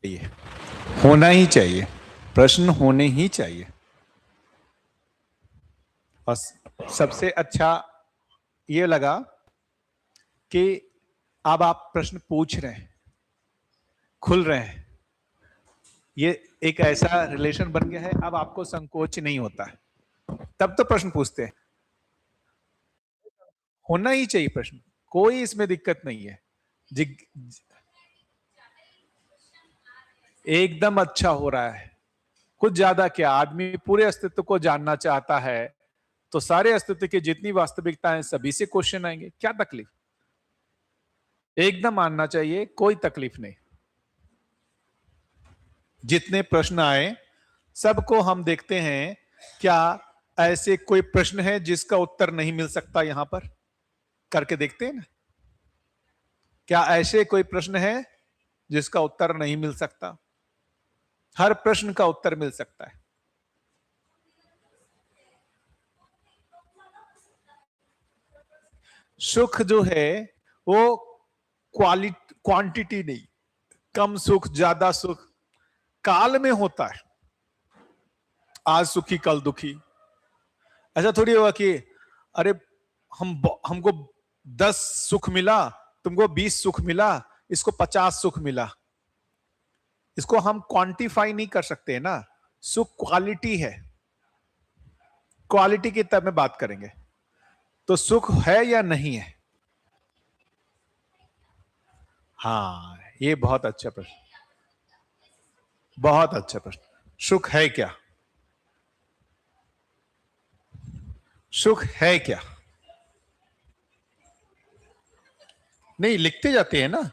चाहिए, होना ही चाहिए, प्रश्न होने ही चाहिए। और सबसे अच्छा ये लगा कि अब आप प्रश्न पूछ रहे हैं, खुल रहे हैं। ये एक ऐसा रिलेशन बन गया है, अब आपको संकोच नहीं होता है। तब तो प्रश्न पूछते हैं, होना ही चाहिए प्रश्न, कोई इसमें दिक्कत नहीं है। जिग एकदम अच्छा हो रहा है। कुछ ज्यादा क्या, आदमी पूरे अस्तित्व को जानना चाहता है तो सारे अस्तित्व की जितनी वास्तविकता है सभी से क्वेश्चन आएंगे, क्या तकलीफ। एकदम मानना चाहिए, कोई तकलीफ नहीं। जितने प्रश्न आए सबको हम देखते हैं, क्या ऐसे कोई प्रश्न है जिसका उत्तर नहीं मिल सकता यहां पर, करके देखते हैं ना। क्या ऐसे कोई प्रश्न है जिसका उत्तर नहीं मिल सकता? हर प्रश्न का उत्तर मिल सकता है। सुख जो है वो क्वालिटी क्वांटिटी नहीं, कम सुख ज्यादा सुख काल में होता है। आज सुखी कल दुखी, ऐसा थोड़ी होगा कि अरे हमको 10 सुख मिला, तुमको 20 सुख मिला, इसको 50 सुख मिला। इसको हम क्वांटिफाई नहीं कर सकते ना। सुख क्वालिटी है, क्वालिटी की तरह में बात करेंगे तो सुख है या नहीं है। हाँ, ये बहुत अच्छा प्रश्न, बहुत अच्छा प्रश्न। सुख है क्या? सुख है क्या? नहीं, लिखते जाते हैं ना।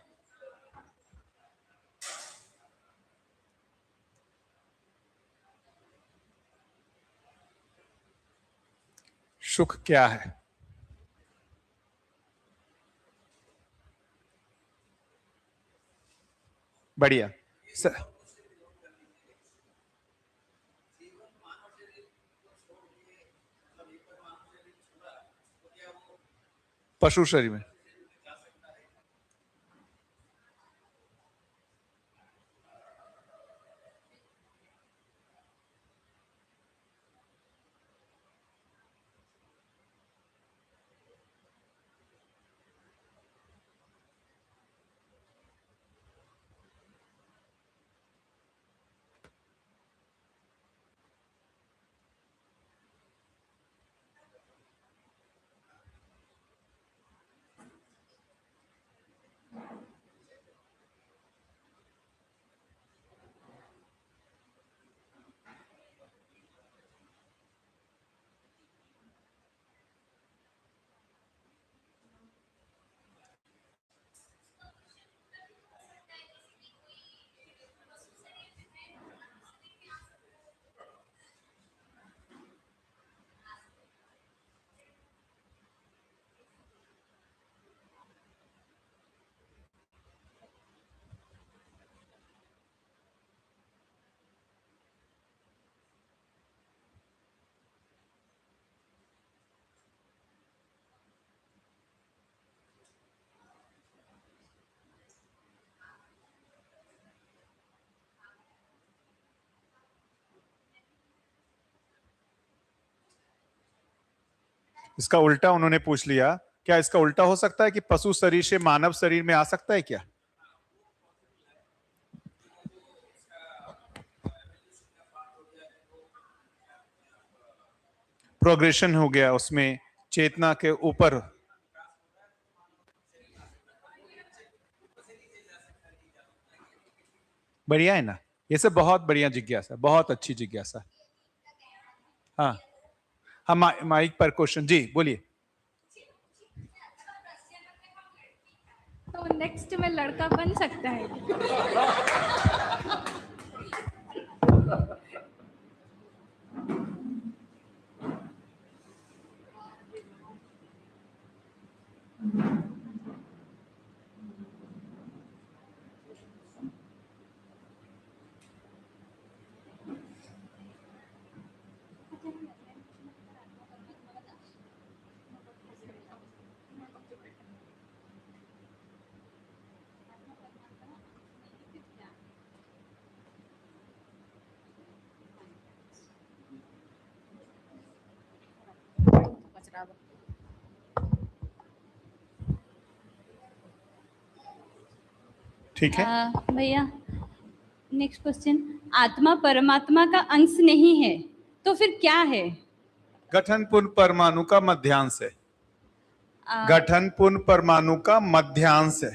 सुख क्या है? बढ़िया। स, पशु शरीर में इसका उल्टा उन्होंने पूछ लिया, क्या इसका उल्टा हो सकता है कि पशु शरीर से मानव शरीर में आ सकता है क्या? प्रोग्रेशन हो गया उसमें, चेतना के ऊपर। बढ़िया है ना, ये सब बहुत बढ़िया जिज्ञासा, बहुत अच्छी जिज्ञासा। हाँ, हम माइक पर क्वेश्चन, जी बोलिए। तो नेक्स्ट में लड़का बन सकता है? बराबर। ठीक है। भैया नेक्स्ट क्वेश्चन, आत्मा परमात्मा का अंश नहीं है तो फिर क्या है? गठन पूर्ण परमाणु का मध्यांश है। आ, गठन पूर्ण परमाणु का मध्यांश है।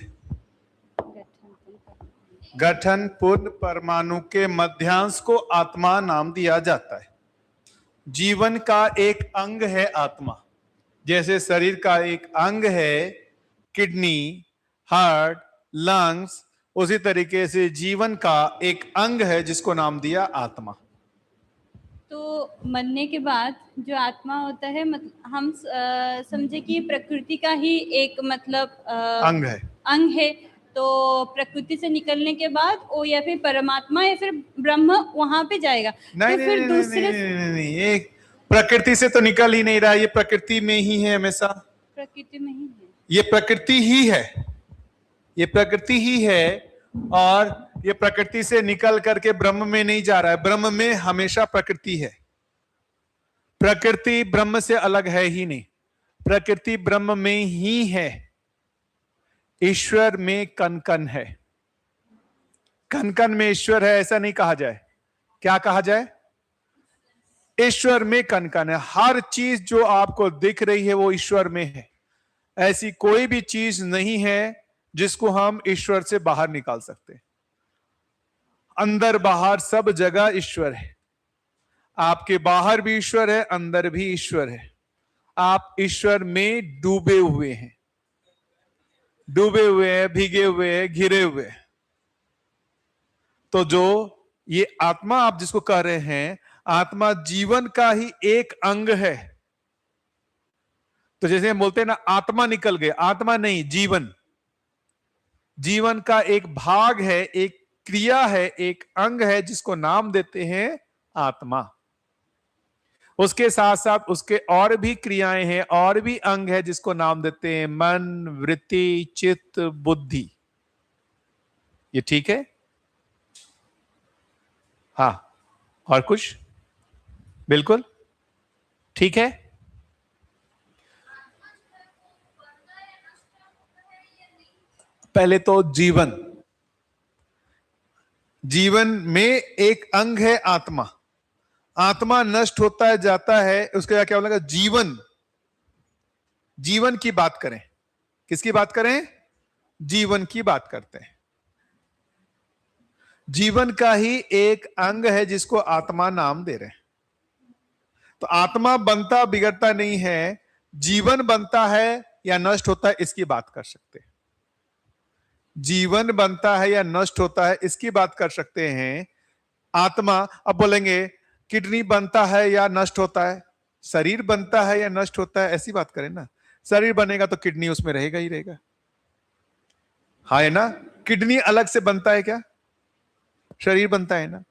गठन पूर्ण परमाणु के मध्यांश को आत्मा नाम दिया जाता है। जीवन का एक अंग है आत्मा, जैसे शरीर का एक अंग है किडनी, हार्ट, लंग्स, उसी तरीके से जीवन का एक अंग है जिसको नाम दिया आत्मा। तो मरने के बाद जो आत्मा होता है, हम समझे कि प्रकृति का ही एक मतलब अंग है। तो प्रकृति से निकलने के बाद वो या फिर परमात्मा या फिर ब्रह्म वहां पे जाएगा। नहीं, तो फिर नहीं, दूसरे नहीं, एक प्रकृति से तो निकल ही नहीं रहा, ये प्रकृति में ही है, हमेशा प्रकृति में ही है। ये प्रकृति ही है, ये प्रकृति ही है, और ये प्रकृति से निकल करके ब्रह्म में नहीं जा रहा है। ब्रह्म में हमेशा प्रकृति है। प्रकृति ब्रह्म से अलग है ही नहीं, प्रकृति ब्रह्म में ही है। ईश्वर में कण कण है, कण कण में ईश्वर है ऐसा नहीं कहा जाए। क्या कहा जाए? ईश्वर में कण कण है। हर चीज जो आपको दिख रही है वो ईश्वर में है। ऐसी कोई भी चीज नहीं है जिसको हम ईश्वर से बाहर निकाल सकते। अंदर बाहर सब जगह ईश्वर है। आपके बाहर भी ईश्वर है, अंदर भी ईश्वर है। आप ईश्वर में डूबे हुए हैं, डूबे हुए हैं, भीगे हुए हैं, घिरे हुए हैं। तो जो ये आत्मा आप जिसको कह रहे हैं, आत्मा जीवन का ही एक अंग है। तो जैसे हम बोलते हैं ना आत्मा निकल गए, आत्मा नहीं, जीवन जीवन का एक भाग है, एक क्रिया है, एक अंग है जिसको नाम देते हैं आत्मा। उसके साथ साथ उसके और भी क्रियाएं हैं, और भी अंग है जिसको नाम देते हैं मन, वृत्ति, चित्त, बुद्धि। ये ठीक है? हाँ, और कुछ? बिल्कुल ठीक है। पहले तो जीवन, जीवन में एक अंग है आत्मा। आत्मा नष्ट होता है, जाता है, उसके क्या बोलेगा? जीवन। जीवन की बात करें, किसकी बात करें? जीवन की बात करते हैं। जीवन का ही एक अंग है जिसको आत्मा नाम दे रहे हैं। तो आत्मा बनता बिगड़ता नहीं है, जीवन बनता है या नष्ट होता है इसकी बात कर सकते हैं। जीवन बनता है या नष्ट होता है इसकी बात कर सकते हैं। आत्मा, अब बोलेंगे किडनी बनता है या नष्ट होता है, शरीर बनता है या नष्ट होता है, ऐसी बात करें ना। शरीर बनेगा तो किडनी उसमें रहेगा ही रहेगा, हाँ है ना। किडनी अलग से बनता है क्या? शरीर बनता है ना।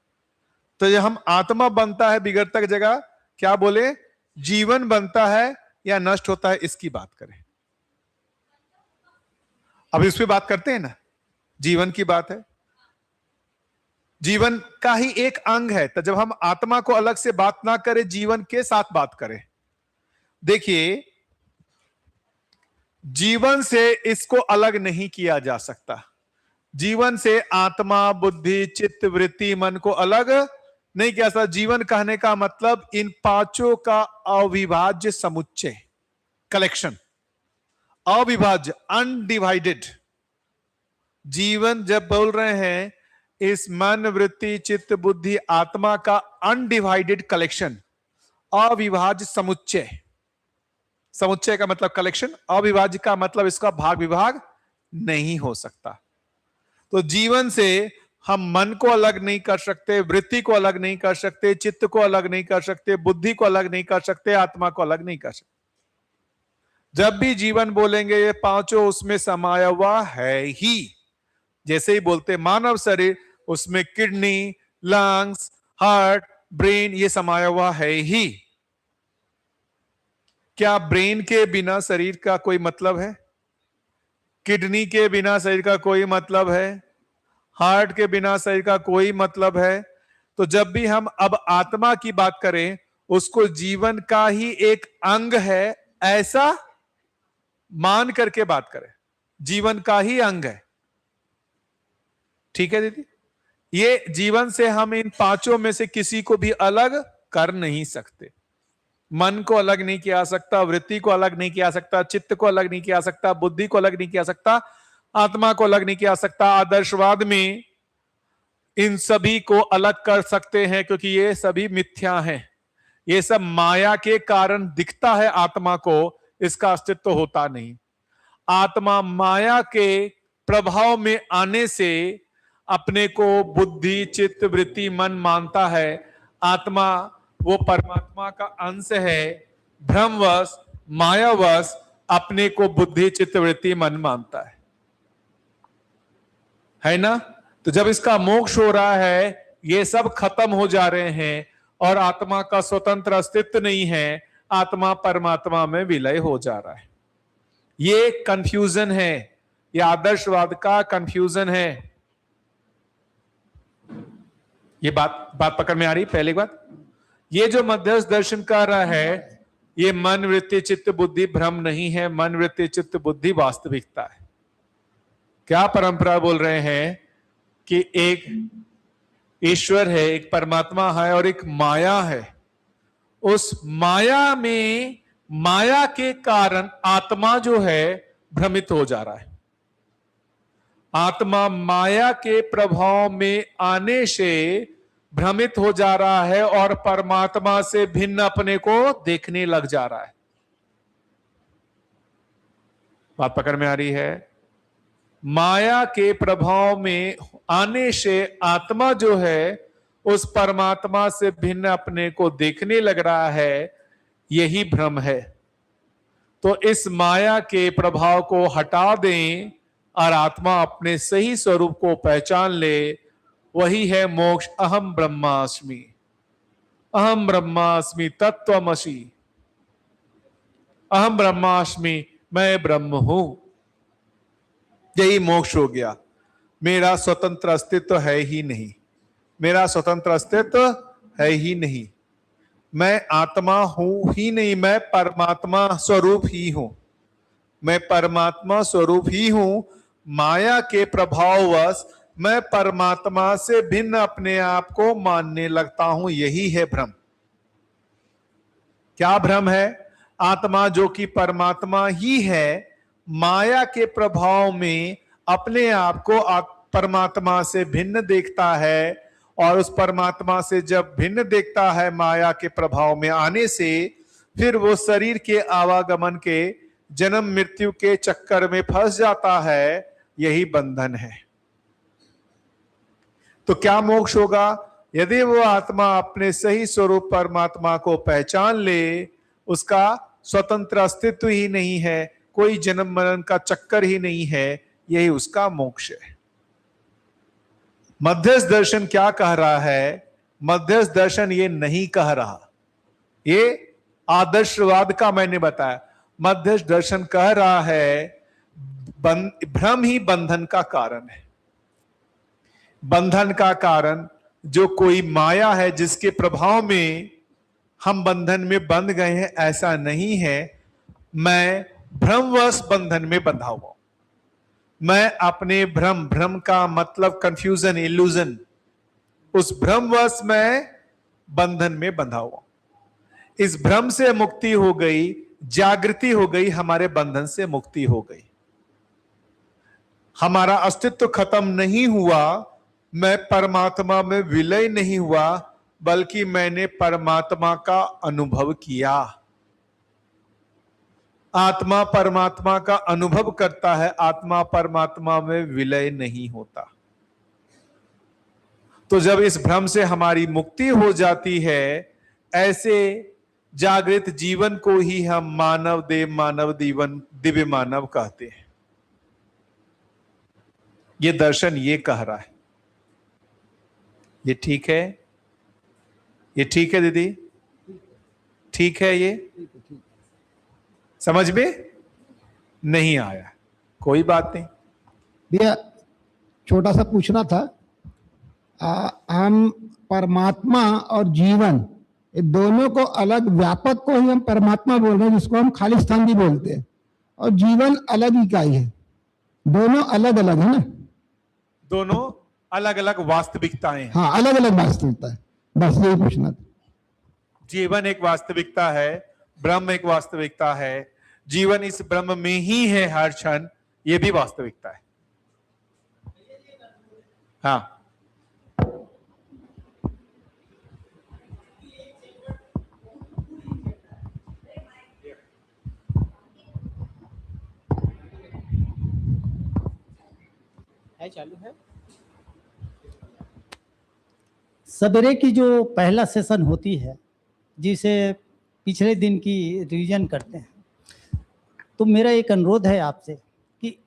तो ये हम आत्मा बनता है बिगड़ता की जगह क्या बोले? जीवन बनता है या नष्ट होता है इसकी बात करें। अब इस पे बात करते हैं ना, जीवन की बात है, जीवन का ही एक अंग है। तो जब हम आत्मा को अलग से बात ना करें, जीवन के साथ बात करें। देखिए, जीवन से इसको अलग नहीं किया जा सकता। जीवन से आत्मा, बुद्धि, चित्त, वृत्ति, मन को अलग नहीं किया जा सकता। जीवन कहने का मतलब इन पांचों का अविभाज्य समुच्चय, कलेक्शन, अविभाज्य, अनडिवाइडेड। जीवन जब बोल रहे हैं, इस मन, वृत्ति, चित्त, बुद्धि, आत्मा का अनडिवाइडेड कलेक्शन, अविभाज्य समुच्चय। समुच्चय का मतलब कलेक्शन, अविभाज्य का मतलब इसका भाग विभाग नहीं हो सकता। तो जीवन से हम मन को अलग नहीं कर सकते, वृत्ति को अलग नहीं कर सकते, चित्त को अलग नहीं कर सकते, बुद्धि को अलग नहीं कर सकते, आत्मा को अलग नहीं कर सकते। जब भी जीवन बोलेंगे ये पांचों उसमें समाया हुआ है ही। जैसे ही बोलते मानव शरीर, उसमें किडनी, लंग्स, हार्ट, ब्रेन ये समाया हुआ है ही। क्या ब्रेन के बिना शरीर का कोई मतलब है? किडनी के बिना शरीर का कोई मतलब है? हार्ट के बिना शरीर का कोई मतलब है? तो जब भी हम अब आत्मा की बात करें, उसको जीवन का ही एक अंग है, ऐसा मान करके बात करें, जीवन का ही अंग है। ठीक है दीदी, ये जीवन से हम इन पांचों में से किसी को भी अलग कर नहीं सकते। मन को अलग नहीं किया सकता, वृत्ति को अलग नहीं किया सकता, चित्त को अलग नहीं किया सकता, बुद्धि को अलग नहीं किया सकता, आत्मा को अलग नहीं किया सकता। आदर्शवाद में इन सभी को अलग कर सकते हैं, क्योंकि ये सभी मिथ्या हैं। ये सब माया के कारण दिखता है आत्मा को, इसका अस्तित्व होता नहीं। आत्मा माया के प्रभाव में आने से अपने को बुद्धि, चित्त, वृत्ति, मन मानता है। आत्मा वो परमात्मा का अंश है, भ्रमवश, मायावश अपने को बुद्धि, चित्त, वृत्ति, मन मानता है ना। तो जब इसका मोक्ष हो रहा है, ये सब खत्म हो जा रहे हैं और आत्मा का स्वतंत्र अस्तित्व नहीं है, आत्मा परमात्मा में विलय हो जा रहा है। ये कंफ्यूजन है, ये आदर्शवाद का कंफ्यूजन है। ये बात पकड़ में आ रही? पहली बात, ये जो मध्यस्थ दर्शन कर रहा है, ये मन, वृत्ति, चित्त, बुद्धि भ्रम नहीं है। मन, वृत्ति, चित्त, बुद्धि वास्तविकता है। क्या परंपरा बोल रहे हैं कि एक ईश्वर है, एक परमात्मा है और एक माया है। उस माया में, माया के कारण आत्मा जो है भ्रमित हो जा रहा है। आत्मा माया के प्रभाव में आने से भ्रमित हो जा रहा है और परमात्मा से भिन्न अपने को देखने लग जा रहा है। बात पकड़ में आ रही है? माया के प्रभाव में आने से आत्मा जो है उस परमात्मा से भिन्न अपने को देखने लग रहा है, यही भ्रम है। तो इस माया के प्रभाव को हटा दें और आत्मा अपने सही स्वरूप को पहचान ले, वही है मोक्ष। अहम ब्रह्मास्मि, अहम ब्रह्मास्मि तत्त्वमसि, अहम ब्रह्मास्मि, मैं ब्रह्म हूं। यही मोक्ष हो गया। मेरा स्वतंत्र अस्तित्व है ही नहीं, मेरा स्वतंत्र अस्तित्व है ही नहीं, मैं आत्मा हूं ही नहीं, मैं परमात्मा स्वरूप ही हूं, मैं परमात्मा स्वरूप ही हूं। माया के प्रभाववश मैं परमात्मा से भिन्न अपने आप को मानने लगता हूं, यही है भ्रम। क्या भ्रम है? आत्मा जो कि परमात्मा ही है, माया के प्रभाव में अपने आप को परमात्मा से भिन्न देखता है, और उस परमात्मा से जब भिन्न देखता है माया के प्रभाव में आने से, फिर वो शरीर के आवागमन के, जन्म मृत्यु के चक्कर में फंस जाता है। यही बंधन है। तो क्या मोक्ष होगा? यदि वो आत्मा अपने सही स्वरूप परमात्मा को पहचान ले, उसका स्वतंत्र अस्तित्व ही नहीं है, कोई जन्म मरण का चक्कर ही नहीं है, यही उसका मोक्ष है। मध्यस्थ दर्शन क्या कह रहा है? मध्यस्थ दर्शन ये नहीं कह रहा, ये आदर्शवाद का मैंने बताया। मध्यस्थ दर्शन कह रहा है भ्रम ही बंधन का कारण है। बंधन का कारण जो कोई माया है जिसके प्रभाव में हम बंधन में बंध गए हैं, ऐसा नहीं है। मैं भ्रमवश बंधन में बंधा हुआ, मैं अपने भ्रम का मतलब कंफ्यूजन, इल्यूजन, उस भ्रमवश मैं बंधन में बंधा हुआ। इस भ्रम से मुक्ति हो गई, जागृति हो गई, हमारे बंधन से मुक्ति हो गई। हमारा अस्तित्व खत्म नहीं हुआ, मैं परमात्मा में विलय नहीं हुआ, बल्कि मैंने परमात्मा का अनुभव किया। आत्मा परमात्मा का अनुभव करता है, आत्मा परमात्मा में विलय नहीं होता। तो जब इस भ्रम से हमारी मुक्ति हो जाती है, ऐसे जागृत जीवन को ही हम मानव देव, मानव जीवन, दिव्य मानव कहते हैं। ये दर्शन ये कह रहा है। ये ठीक है? ये ठीक है दीदी? ठीक है? ये समझ में नहीं आया? कोई बात नहीं भैया, छोटा सा पूछना था। हम परमात्मा और जीवन ये दोनों को अलग, व्यापक को ही हम परमात्मा बोल रहे हैं, जिसको हम खालिस्तान भी बोलते हैं, और जीवन अलग इकाई है। दोनों अलग अलग है ना, दोनों अलग अलग वास्तविकताएं हैं। हाँ, अलग अलग वास्तविकता है, बस यही पूछना था। जीवन एक वास्तविकता है, ब्रह्म एक वास्तविकता है, जीवन इस ब्रह्म में ही है हर क्षण, ये भी वास्तविकता है। हाँ, चालू है। सवेरे की जो पहला सेशन होती है, जिसे पिछले दिन की रिवीजन करते हैं, तो मेरा एक अनुरोध है आपसे कि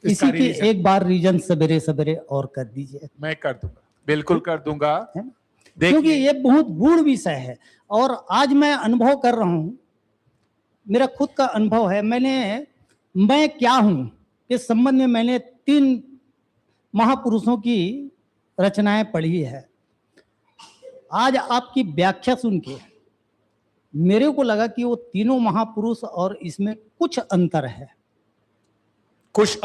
इसी की एक बार रिवीजन सवेरे सवेरे और कर दीजिए। मैं कर दूंगा, बिल्कुल कर दूंगा, क्योंकि ये बहुत गूढ़ विषय है और आज मैं अनुभव कर रहा हूँ, मेरा खुद का अनुभव है। मैं क्या हूँ इस संबंध में मैंने 3 महापुरुषों की रचनाएं पढ़ी है। आज आपकी व्याख्या सुन के मेरे को लगा कि वो तीनों महापुरुष और इसमें कुछ अंतर है, कुछ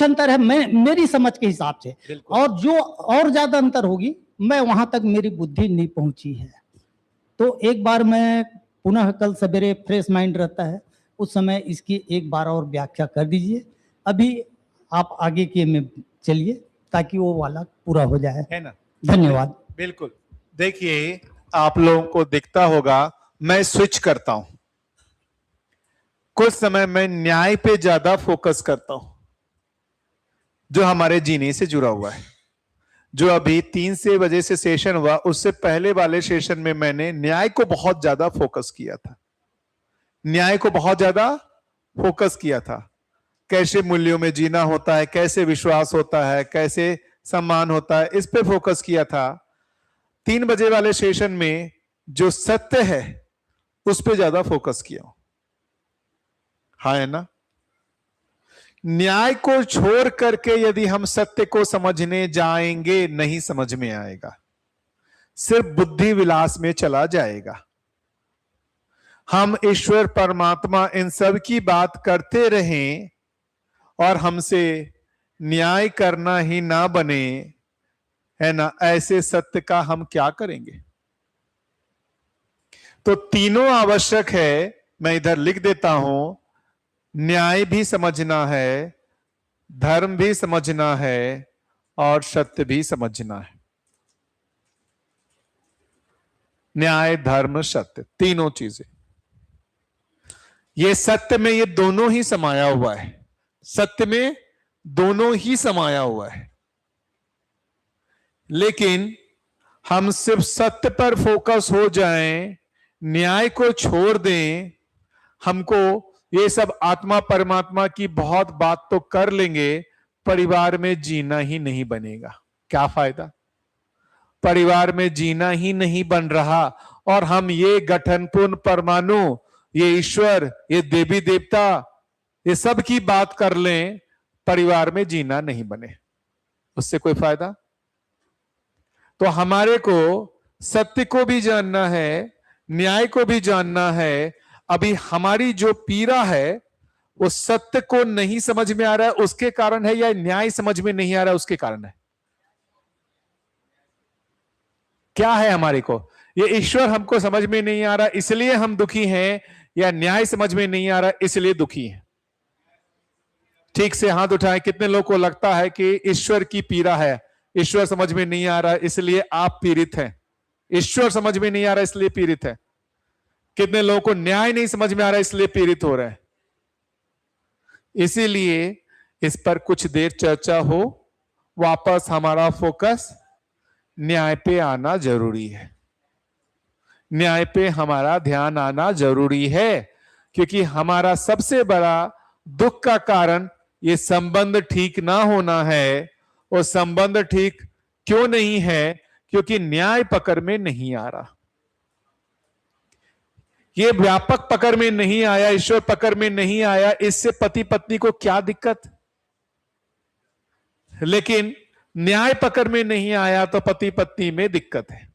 अंतर है मेरी समझ के हिसाब से, और जो और ज्यादा अंतर होगी मैं वहां तक मेरी बुद्धि नहीं पहुंची है। तो एक बार मैं पुनः कल सवेरे फ्रेश माइंड रहता है, उस समय इसकी एक बार और व्याख्या कर दीजिए। अभी आप आगे के में चलिए ताकि वो वाला पूरा हो जाए, है ना। धन्यवाद। बिल्कुल, देखिए आप लोगों को दिखता होगा मैं स्विच करता हूं। कुछ समय मैं न्याय पे ज्यादा फोकस करता हूं, जो हमारे जीने से जुड़ा हुआ है। जो अभी 3 बजे से सेशन हुआ, उससे पहले वाले सेशन में मैंने न्याय को बहुत ज्यादा फोकस किया था, न्याय को बहुत ज्यादा फोकस किया था। कैसे मूल्यों में जीना होता है, कैसे विश्वास होता है, कैसे सम्मान होता है, इस पे फोकस किया था। 3 बजे वाले सेशन में जो सत्य है उस पे ज्यादा फोकस किया। हाँ, है ना। न्याय को छोड़ करके यदि हम सत्य को समझने जाएंगे, नहीं समझ में आएगा, सिर्फ बुद्धि विलास में चला जाएगा। हम ईश्वर परमात्मा इन सब की बात करते रहें और हमसे न्याय करना ही ना बने, है ना, ऐसे सत्य का हम क्या करेंगे। तो तीनों आवश्यक है, मैं इधर लिख देता हूं। न्याय भी समझना है, धर्म भी समझना है, और सत्य भी समझना है। न्याय, धर्म, सत्य, तीनों चीजें। ये सत्य में ये दोनों ही समाया हुआ है, सत्य में दोनों ही समाया हुआ है। लेकिन हम सिर्फ सत्य पर फोकस हो जाएं, न्याय को छोड़ दें, हमको ये सब आत्मा परमात्मा की बहुत बात तो कर लेंगे, परिवार में जीना ही नहीं बनेगा। क्या फायदा, परिवार में जीना ही नहीं बन रहा। और हम ये गठनपूर्ण परमाणु, ये ईश्वर, ये देवी देवता, ये सब की बात कर लें, परिवार में जीना नहीं बने, उससे कोई फायदा। तो हमारे को सत्य को भी जानना है, न्याय को भी जानना है। अभी हमारी जो पीड़ा है वो सत्य को नहीं समझ में आ रहा है उसके कारण है, या न्याय समझ में नहीं आ रहा है उसके कारण है। क्या है हमारे को, ये ईश्वर हमको समझ में नहीं आ रहा इसलिए हम दुखी हैं, या न्याय समझ में नहीं आ रहा इसलिए दुखी हैं। ठीक से हाथ उठाएं, कितने लोगों को लगता है कि ईश्वर की पीड़ा है, ईश्वर समझ में नहीं आ रहा इसलिए आप पीड़ित हैं, ईश्वर समझ में नहीं आ रहा इसलिए पीड़ित है। कितने लोगों को न्याय नहीं समझ में आ रहा इसलिए पीड़ित हो रहे हैं। इसीलिए इस पर कुछ देर चर्चा हो, वापस हमारा फोकस न्याय पे आना जरूरी है, न्याय पे हमारा ध्यान आना जरूरी है। क्योंकि हमारा सबसे बड़ा दुख का कारण ये संबंध ठीक ना होना है। और संबंध ठीक क्यों नहीं है, क्योंकि न्याय पकड़ में नहीं आ रहा, ये व्यापक पकड़ में नहीं आया, ईश्वर पकड़ में नहीं आया। इससे पति पत्नी को क्या दिक्कत, लेकिन न्याय पकड़ में नहीं आया तो पति पत्नी में दिक्कत है।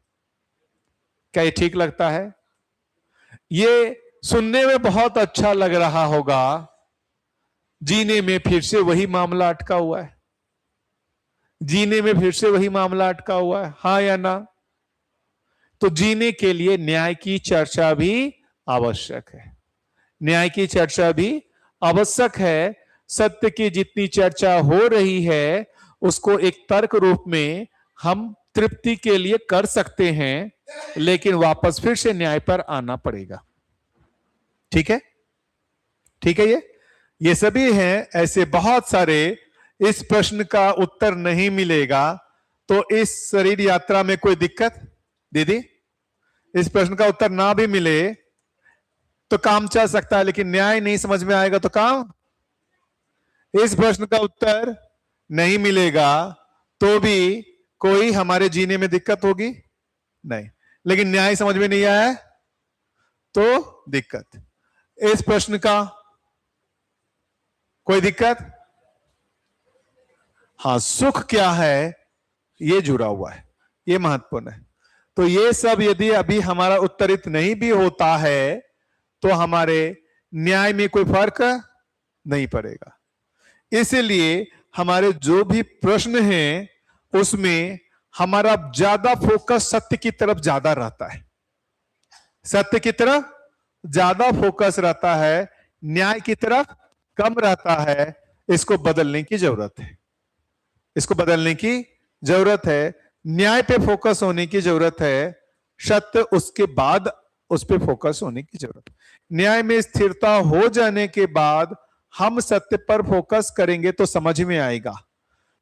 क्या ये ठीक लगता है? ये सुनने में बहुत अच्छा लग रहा होगा, जीने में फिर से वही मामला अटका हुआ है। जीने में फिर से वही मामला अटका हुआ है, हाँ या ना? तो जीने के लिए न्याय की चर्चा भी आवश्यक है। न्याय की चर्चा भी आवश्यक है। सत्य की जितनी चर्चा हो रही है उसको एक तर्क रूप में हम तृप्ति के लिए कर सकते हैं, लेकिन वापस फिर से न्याय पर आना पड़ेगा। ठीक है? ठीक है? ये सभी हैं ऐसे बहुत सारे। इस प्रश्न का उत्तर नहीं मिलेगा तो इस शरीर यात्रा में कोई दिक्कत? दीदी, इस प्रश्न का उत्तर ना भी मिले तो काम चल सकता है, लेकिन न्याय नहीं समझ में आएगा तो काम। इस प्रश्न का उत्तर नहीं मिलेगा तो भी कोई हमारे जीने में दिक्कत होगी नहीं, लेकिन न्याय समझ में नहीं आया तो दिक्कत। इस प्रश्न का कोई दिक्कत? हाँ, सुख क्या है ये जुड़ा हुआ है, ये महत्वपूर्ण है। तो ये सब यदि अभी हमारा उत्तरित नहीं भी होता है तो हमारे न्याय में कोई फर्क नहीं पड़ेगा। इसलिए हमारे जो भी प्रश्न हैं उसमें हमारा ज्यादा फोकस सत्य की तरफ ज्यादा रहता है। सत्य की तरफ ज्यादा फोकस रहता है, न्याय की तरफ कम रहता है। इसको बदलने की जरूरत है। इसको बदलने की जरूरत है। न्याय पे फोकस होने की जरूरत है, सत्य उसके बाद उस पे फोकस होने की जरूरत है। न्याय में स्थिरता हो जाने के बाद हम सत्य पर फोकस करेंगे तो समझ में आएगा।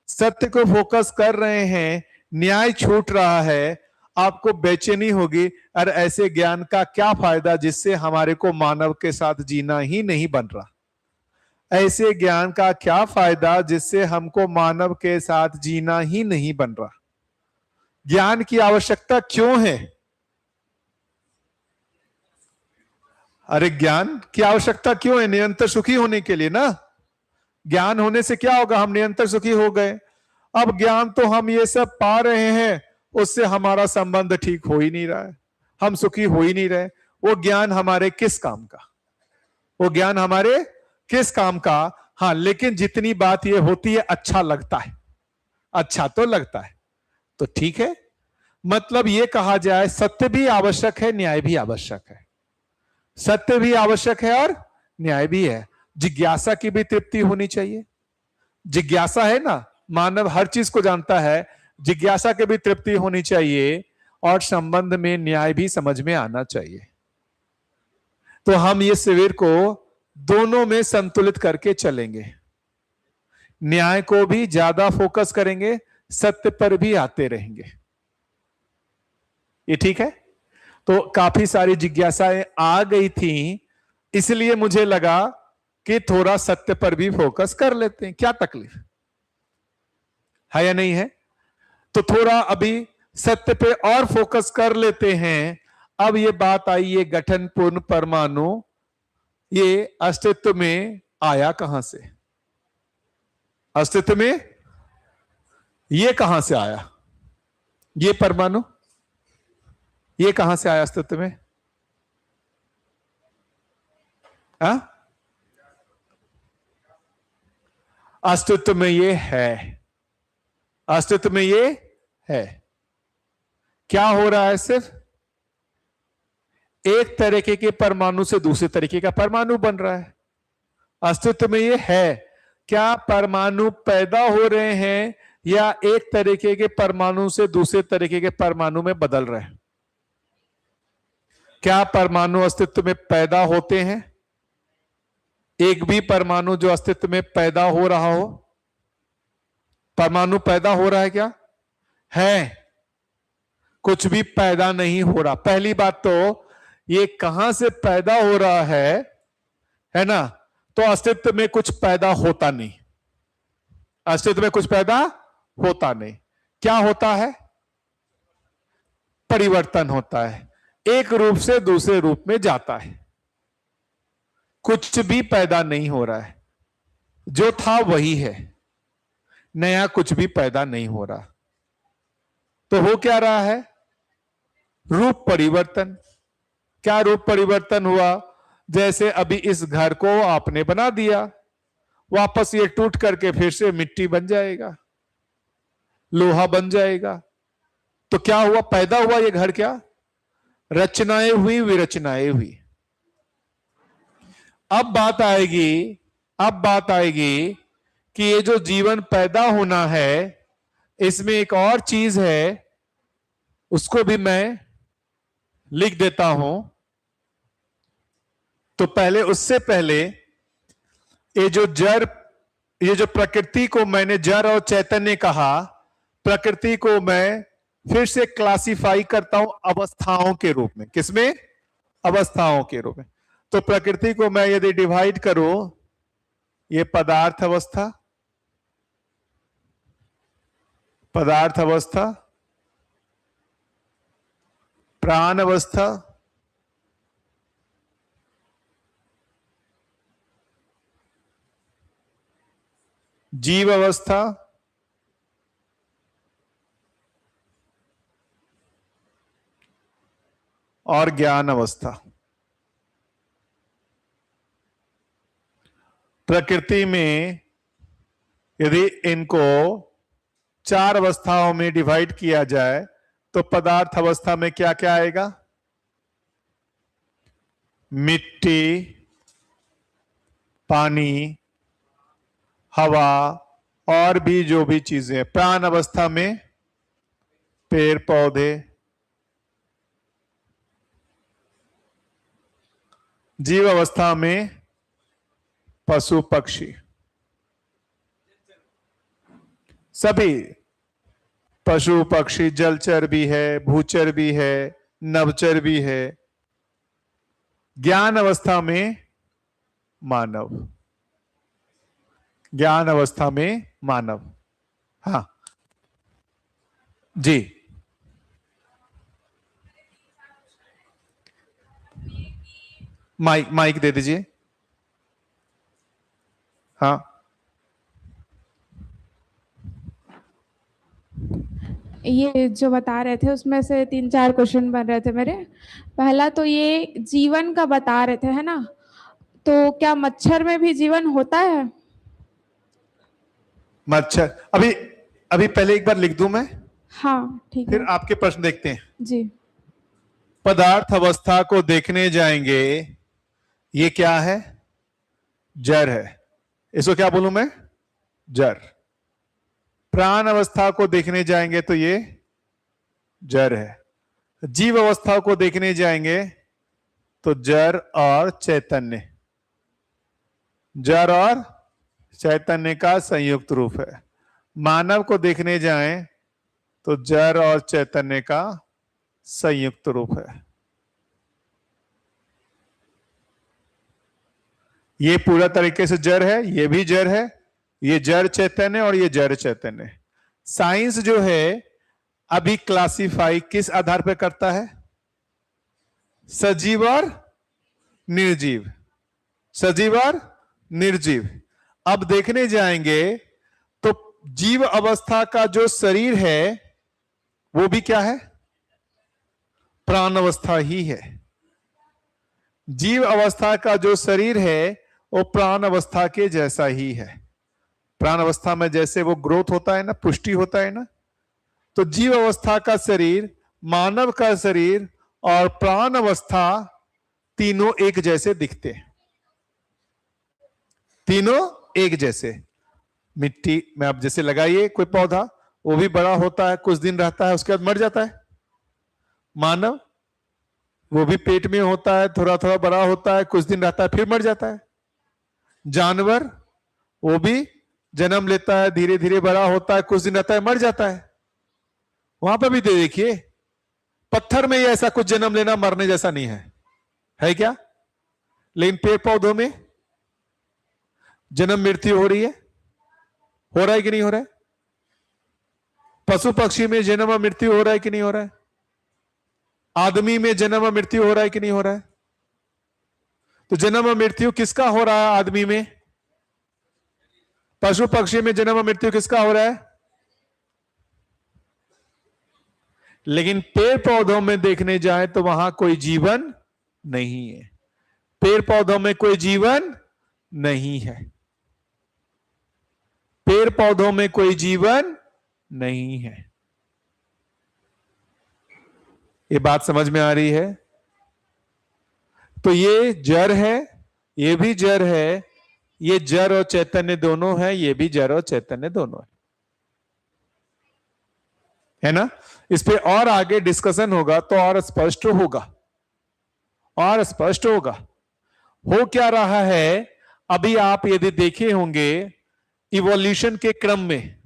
सत्य को फोकस कर रहे हैं, न्याय छूट रहा है, आपको बेचैनी होगी। और ऐसे ज्ञान का क्या फायदा जिससे हमारे को मानव के साथ जीना ही नहीं बन रहा? ऐसे ज्ञान का क्या फायदा जिससे हमको मानव के साथ जीना ही नहीं बन रहा? ज्ञान की आवश्यकता क्यों है? अरे ज्ञान की आवश्यकता क्यों है? निरंतर सुखी होने के लिए ना। ज्ञान होने से क्या होगा? हम निरंतर सुखी हो गए। अब ज्ञान तो हम ये सब पा रहे हैं, उससे हमारा संबंध ठीक हो ही नहीं रहा है, हम सुखी हो ही नहीं रहे। वो ज्ञान हमारे किस काम का? वो ज्ञान हमारे किस काम का? हाँ, लेकिन जितनी बात ये होती है अच्छा लगता है, अच्छा तो लगता है, तो ठीक है। मतलब ये कहा जाए सत्य भी आवश्यक है, न्याय भी आवश्यक है। सत्य भी आवश्यक है और न्याय भी है। जिज्ञासा की भी तृप्ति होनी चाहिए। जिज्ञासा है ना, मानव हर चीज को जानता है, जिज्ञासा की भी तृप्ति होनी चाहिए और संबंध में न्याय भी समझ में आना चाहिए। तो हम ये शिविर को दोनों में संतुलित करके चलेंगे। न्याय को भी ज्यादा फोकस करेंगे, सत्य पर भी आते रहेंगे। ये ठीक है? तो काफी सारी जिज्ञासाएं आ गई थी, इसलिए मुझे लगा कि थोड़ा सत्य पर भी फोकस कर लेते हैं। क्या तकलीफ है या नहीं है? तो थोड़ा अभी सत्य पे और फोकस कर लेते हैं। अब ये बात आई, ये गठन पूर्ण परमाणु ये अस्तित्व में आया कहां से? अस्तित्व में ये कहां से आया? ये परमाणु ये कहां से आया अस्तित्व में? अस्तित्व में ये है, अस्तित्व में ये है। क्या हो रहा है? सिर्फ एक तरीके के परमाणु से दूसरे तरीके का परमाणु बन रहा है। अस्तित्व में ये है। क्या परमाणु पैदा हो रहे हैं या एक तरीके के परमाणु से दूसरे तरीके के परमाणु में बदल रहे हैं? क्या परमाणु अस्तित्व में पैदा होते हैं? एक भी परमाणु जो अस्तित्व में पैदा हो रहा हो? परमाणु पैदा हो रहा है क्या? है। कुछ भी पैदा नहीं हो रहा। पहली बात तो ये कहां से पैदा हो रहा है ना? तो अस्तित्व में कुछ पैदा होता नहीं। अस्तित्व में कुछ पैदा होता नहीं। क्या होता है? परिवर्तन होता है, एक रूप से दूसरे रूप में जाता है। कुछ भी पैदा नहीं हो रहा है, जो था वही है। नया कुछ भी पैदा नहीं हो रहा। तो हो क्या रहा है? रूप परिवर्तन। क्या रूप परिवर्तन हुआ? जैसे अभी इस घर को आपने बना दिया, वापस ये टूट करके फिर से मिट्टी बन जाएगा, लोहा बन जाएगा। तो क्या हुआ? पैदा हुआ ये घर। क्या रचनाएं हुई, विरचनाएं हुई। अब बात आएगी कि ये जो जीवन पैदा होना है, इसमें एक और चीज है, उसको भी मैं लिख देता हूं। तो पहले, उससे पहले ये जो प्रकृति को मैंने जड़ और चैतन्य कहा, प्रकृति को मैं फिर से क्लासिफाई करता हूं अवस्थाओं के रूप में। किसमें? अवस्थाओं के रूप में। तो प्रकृति को मैं यदि डिवाइड करूं, ये पदार्थ अवस्था, प्राण अवस्था, जीव अवस्था, और ज्ञान अवस्था। प्रकृति में यदि इनको 4 अवस्थाओं में डिवाइड किया जाए तो पदार्थ अवस्था में क्या क्या आएगा? मिट्टी, पानी, हवा और भी जो भी चीजें। प्राण अवस्था में पेड़ पौधे, जीव अवस्था में पशु पक्षी, सभी पशु पक्षी, जलचर भी है, भूचर भी है, नभचर भी है। ज्ञान अवस्था में मानव, ज्ञान अवस्था में मानव। हाँ जी, माइक दे दीजिए। हाँ, ये जो बता रहे थे उसमें से 3-4 क्वेश्चन बन रहे थे मेरे। पहला तो ये जीवन का बता रहे थे, है ना? तो क्या मच्छर में भी जीवन होता है? मच्छर, अभी पहले एक बार लिख दूं मैं, हाँ ठीक फिर है आपके प्रश्न देखते हैं। जी। पदार्थ अवस्था को देखने जाएंगे, ये क्या है? जड़ है। इसको क्या बोलूं मैं? जड़। प्राण अवस्था को देखने जाएंगे तो ये जड़ है। जीव अवस्था को देखने जाएंगे तो जड़ और चैतन्य, जड़ और चैतन्य का संयुक्त रूप है। मानव को देखने जाएं तो जड़ और चैतन्य का संयुक्त रूप है। ये पूरा तरीके से जड़ है, ये भी जड़ है, ये जड़ चैतन्य और ये जड़ चैतन्य। साइंस जो है अभी क्लासिफाई किस आधार पर करता है? सजीव और निर्जीव, सजीव और निर्जीव। अब देखने जाएंगे तो जीव अवस्था का जो शरीर है वो भी क्या है? प्राण अवस्था ही है। जीव अवस्था का जो शरीर है वो प्राण अवस्था के जैसा ही है। प्राण अवस्था में जैसे वो ग्रोथ होता है ना, पुष्टि होता है ना, तो जीव अवस्था का शरीर, मानव का शरीर और प्राण अवस्था तीनों एक जैसे दिखते हैं, तीनों एक जैसे। मिट्टी में आप जैसे लगाइए कोई पौधा, वो भी बड़ा होता है, कुछ दिन रहता है, उसके बाद मर जाता है। मानव, वो भी पेट में होता है, थोड़ा थोड़ा बड़ा होता है, कुछ दिन रहता है, फिर मर जाता है। जानवर, वो भी जन्म लेता है, धीरे धीरे बड़ा होता है, कुछ दिन रहता है, मर जाता है। वहां पर भी देखिए, पत्थर में ही ऐसा कुछ जन्म लेना मरने जैसा नहीं है क्या? लेकिन पेड़ पौधों में जन्म मृत्यु हो रही है, हो रहा है कि नहीं हो रहा है? पशु पक्षी में जन्म और मृत्यु हो रहा है कि नहीं हो रहा है? आदमी में जन्म और मृत्यु हो रहा है कि नहीं हो रहा है? तो जन्म और मृत्यु किसका हो रहा है आदमी में? पशु पक्षी में जन्म और मृत्यु किसका हो रहा है? लेकिन पेड़ पौधों में देखने जाए तो वहां कोई जीवन नहीं है। पेड़ पौधों में कोई जीवन नहीं है। पेड़ पौधों में कोई जीवन नहीं है। ये बात समझ में आ रही है? तो ये जड़ है, ये भी जड़ है, ये जड़ और चैतन्य दोनों है, ये भी जड़ और चैतन्य दोनों है ना? इस पे और आगे डिस्कशन होगा तो और स्पष्ट होगा, और स्पष्ट होगा। हो क्या रहा है, अभी आप यदि देखे होंगे इवोल्यूशन के क्रम में,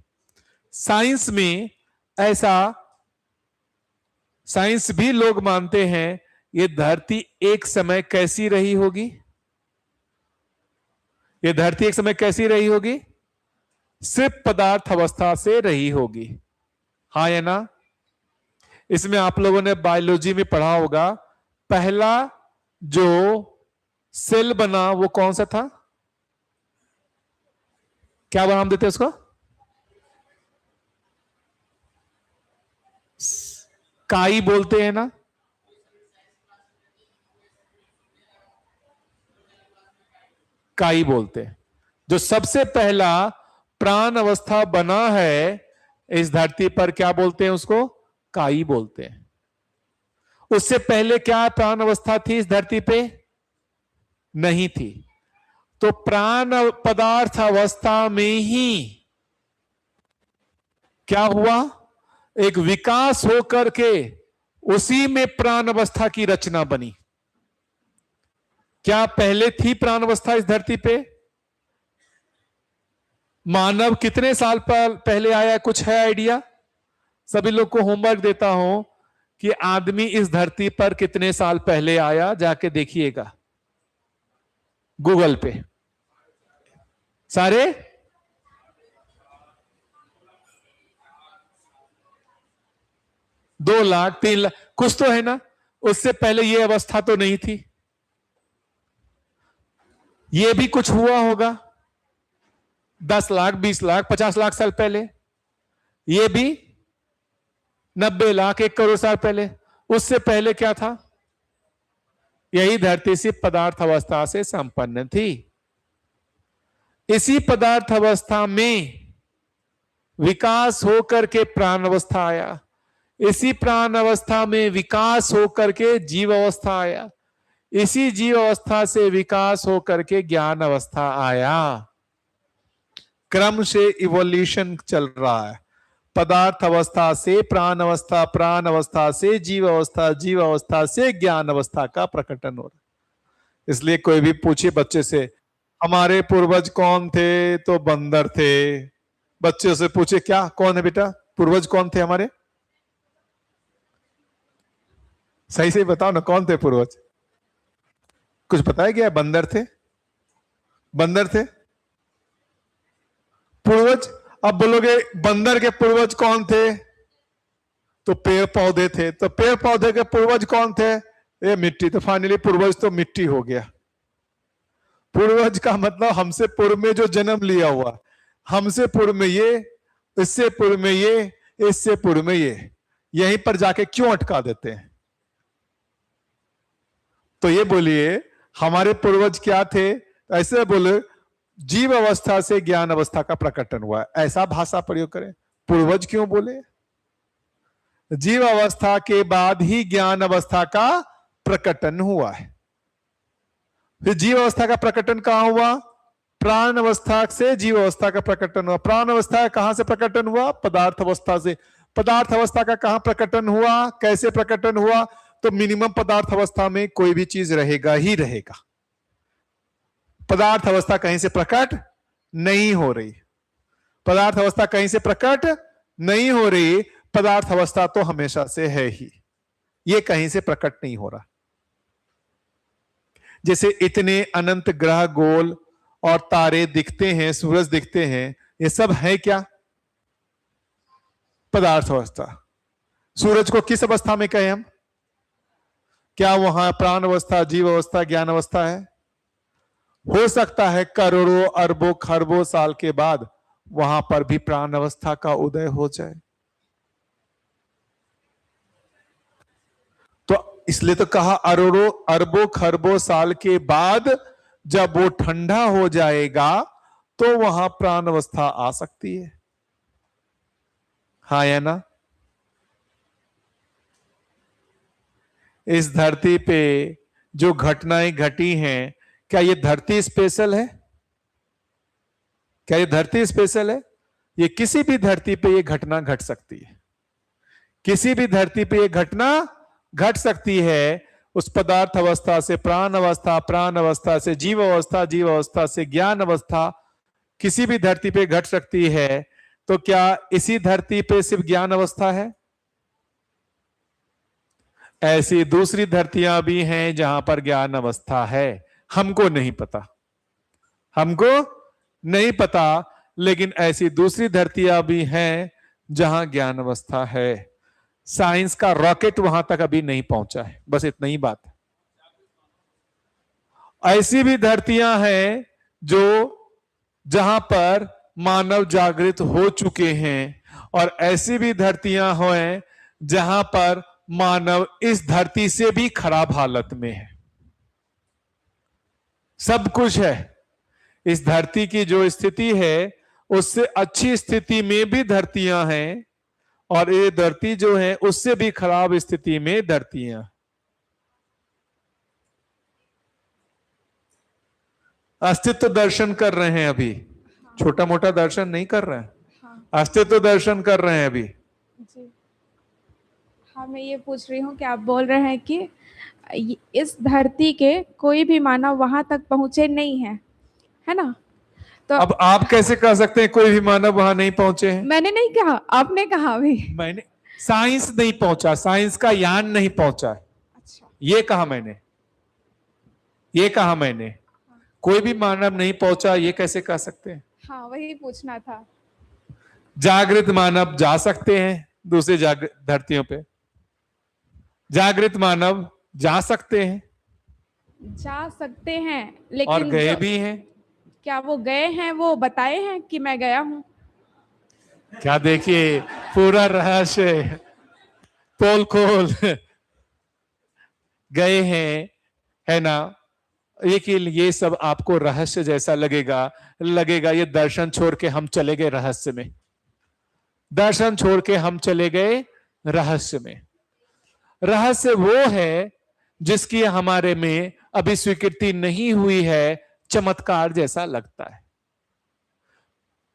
साइंस में ऐसा, साइंस भी लोग मानते हैं ये धरती एक समय कैसी रही होगी? ये धरती एक समय कैसी रही होगी? सिर्फ पदार्थ अवस्था से रही होगी। हाँ या ना? इसमें आप लोगों ने बायोलॉजी में पढ़ा होगा, पहला जो सेल बना वो कौन सा था? क्या नाम देते हैं उसको? काई बोलते हैं ना? काई बोलते हैं। जो सबसे पहला प्राण अवस्था बना है इस धरती पर, क्या बोलते हैं उसको? काई बोलते हैं। उससे पहले क्या प्राण अवस्था थी इस धरती पे? नहीं थी। तो प्राण पदार्थ अवस्था में ही क्या हुआ? एक विकास होकर के उसी में प्राण अवस्था की रचना बनी। क्या पहले थी प्राण अवस्था इस धरती पे? मानव कितने साल पहले आया, कुछ है आइडिया? सभी लोग को होमवर्क देता हूं कि आदमी इस धरती पर कितने साल पहले आया, जाके देखिएगा गूगल पे। सारे 2 लाख 3 लाख कुछ तो है ना? उससे पहले ये अवस्था तो नहीं थी। ये भी कुछ हुआ होगा 10 लाख 20 लाख 50 लाख साल पहले। ये भी 90 लाख 1 करोड़ साल पहले। उससे पहले क्या था? यही धरती सिर्फ पदार्थ अवस्था से संपन्न थी। इसी पदार्थ अवस्था में विकास होकर के प्राण अवस्था आया। इसी प्राण अवस्था में विकास होकर के जीव अवस्था आया। इसी जीव अवस्था से विकास होकर के ज्ञान अवस्था आया। क्रम से इवोल्यूशन चल रहा है। पदार्थ अवस्था से प्राण अवस्था, प्राण अवस्था से जीव अवस्था, जीव अवस्था से ज्ञान अवस्था का प्रकटन हो रहा है। इसलिए कोई भी पूछे बच्चे से हमारे पूर्वज कौन थे, तो बंदर थे। बच्चे से पूछे क्या कौन है बेटा, पूर्वज कौन थे हमारे? सही से बताओ ना, कौन थे पूर्वज? कुछ बताया गया? बंदर थे, बंदर थे पूर्वज। अब बोलोगे बंदर के पूर्वज कौन थे, तो पेड़ पौधे थे। तो पेड़ पौधे के पूर्वज कौन थे? ये मिट्टी। तो फाइनली पूर्वज तो मिट्टी हो गया। पूर्वज का मतलब हमसे पूर्व में जो जन्म लिया हुआ, हमसे पूर्व में ये, इससे पूर्व में ये, इससे पूर्व में ये, यहीं पर जाके क्यों अटका देते हैं? तो ये बोलिए हमारे पूर्वज क्या थे? ऐसे बोले जीव अवस्था से ज्ञान अवस्था का प्रकटन हुआ, ऐसा भाषा प्रयोग करें। पूर्वज क्यों बोले? जीव अवस्था के बाद ही ज्ञान अवस्था का प्रकटन हुआ है। फिर जीव अवस्था का प्रकटन कहां हुआ? प्राण अवस्था से जीव अवस्था का प्रकटन हुआ। प्राण अवस्था कहां से प्रकटन हुआ? पदार्थ अवस्था से। पदार्थ अवस्था का कहां प्रकटन हुआ? कैसे प्रकटन हुआ? तो मिनिमम पदार्थ अवस्था में कोई भी चीज रहेगा ही रहेगा। पदार्थ अवस्था कहीं से प्रकट नहीं हो रही। पदार्थ अवस्था कहीं से प्रकट नहीं हो रही। पदार्थ अवस्था तो हमेशा से है ही, ये कहीं से प्रकट नहीं हो रहा। जैसे इतने अनंत ग्रह गोल और तारे दिखते हैं, सूरज दिखते हैं, ये सब है क्या? पदार्थ अवस्था। सूरज को किस अवस्था में कहें हम? क्या वहां प्राण अवस्था, जीव अवस्था, ज्ञान अवस्था है? हो सकता है करोड़ों अरबों खरबों साल के बाद वहां पर भी प्राण अवस्था का उदय हो जाए। तो इसलिए तो कहा अरबों अरबों खरबों साल के बाद जब वो ठंडा हो जाएगा तो वहां प्राण अवस्था आ सकती है। हाँ या ना? इस धरती पे जो घटनाएं घटी हैं, क्या ये धरती स्पेशल है? क्या ये धरती स्पेशल है? ये किसी भी धरती पे ये घटना घट सकती है। किसी भी धरती पे ये घटना घट सकती है। उस पदार्थ अवस्था से प्राण अवस्था, प्राण अवस्था से जीव अवस्था, जीव अवस्था से ज्ञान अवस्था किसी भी धरती पे घट सकती है। तो क्या इसी धरती पे सिर्फ ज्ञान अवस्था है? ऐसी दूसरी धरतियां भी हैं जहां पर ज्ञान अवस्था है, हमको नहीं पता, हमको नहीं पता, लेकिन ऐसी दूसरी धरतियां भी हैं जहां ज्ञान अवस्था है। साइंस का रॉकेट वहां तक अभी नहीं पहुंचा है, बस इतना ही बात है। ऐसी भी धरतियां हैं जो जहां पर मानव जागृत हो चुके हैं, और ऐसी भी धरतियां हैं जहां पर मानव इस धरती से भी खराब हालत में है। सब कुछ है। इस धरती की जो स्थिति है उससे अच्छी स्थिति में भी धरतियां हैं, और ये धरती जो है उससे भी खराब स्थिति में धरतियां। अस्तित्व दर्शन कर रहे हैं अभी, छोटा मोटा दर्शन नहीं कर रहे हैं, अस्तित्व दर्शन कर रहे हैं अभी। जी हाँ, मैं ये पूछ रही हूँ कि आप बोल रहे हैं कि इस धरती के कोई भी मानव वहां तक पहुंचे नहीं है ना? तो अब आप कैसे कह सकते हैं कोई भी मानव वहां नहीं पहुंचे हैं? मैंने नहीं कहा, आपने कहा अभी। मैंने साइंस नहीं पहुंचा, साइंस का यान नहीं पहुंचा, अच्छा, ये कहा मैंने, ये कहा मैंने। कोई भी मानव नहीं पहुंचा ये कैसे कह सकते हैं? हाँ वही पूछना था। जागृत मानव जा सकते हैं दूसरे धरतियों पे, जागृत मानव जा सकते हैं, जा सकते हैं, लेकिन और गए भी हैं। क्या वो गए हैं, वो बताए हैं कि मैं गया हूं? क्या देखिए, पूरा रहस्य पोल खोल गए हैं, है ना? लेकिन ये सब आपको रहस्य जैसा लगेगा ये दर्शन छोड़ के हम चले गए रहस्य में, दर्शन छोड़ के हम चले गए रहस्य में। रहस्य वो है जिसकी हमारे में अभी स्वीकृति नहीं हुई है, चमत्कार जैसा लगता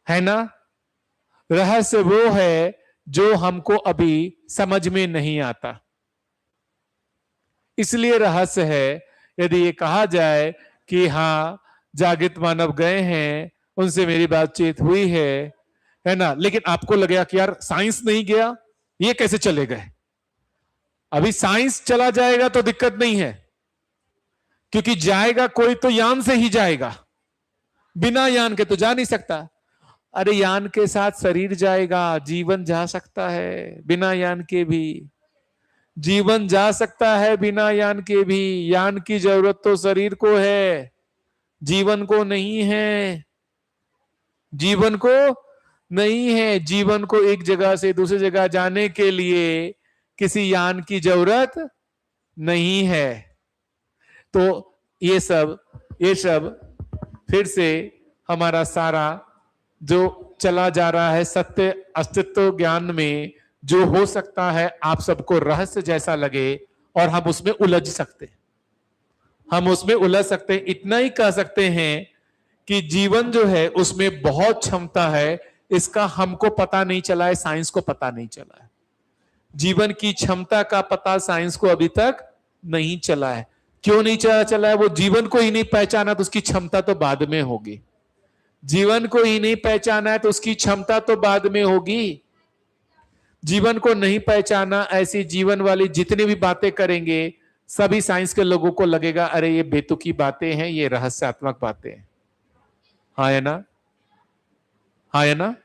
है ना? रहस्य वो है जो हमको अभी समझ में नहीं आता, इसलिए रहस्य है। यदि ये कहा जाए कि हाँ जागृत मानव गए हैं, उनसे मेरी बातचीत हुई है ना, लेकिन आपको लगेगा कि यार साइंस नहीं गया, ये कैसे चले गए? अभी साइंस चला जाएगा तो दिक्कत नहीं है, क्योंकि जाएगा कोई तो यान से ही जाएगा, बिना यान के तो जा नहीं सकता। अरे यान के साथ शरीर जाएगा, जीवन जा सकता है बिना यान के भी, जीवन जा सकता है बिना यान के भी। यान की जरूरत तो शरीर को है, जीवन को नहीं है, जीवन को नहीं है। जीवन को एक जगह से दूसरी जगह जाने के लिए किसी यान की जरूरत नहीं है। तो ये सब फिर से हमारा सारा जो चला जा रहा है सत्य अस्तित्व ज्ञान में, जो हो सकता है आप सबको रहस्य जैसा लगे और हम उसमें उलझ सकते हैं, हम उसमें उलझ सकते हैं। इतना ही कह सकते हैं कि जीवन जो है उसमें बहुत क्षमता है, इसका हमको पता नहीं चला है, साइंस को पता नहीं चला है। जीवन की क्षमता का पता साइंस को अभी तक नहीं चला है। क्यों नहीं चला है? वो जीवन को ही नहीं पहचाना तो उसकी क्षमता तो बाद में होगी। जीवन को ही नहीं पहचाना है तो उसकी क्षमता तो बाद में होगी। जीवन को नहीं पहचाना, ऐसी जीवन वाली जितनी भी बातें करेंगे सभी साइंस के लोगों को लगेगा अरे ये बेतुकी बातें हैं, ये रहस्यात्मक बातें हैं। हाँ है ना? हाँ है ना?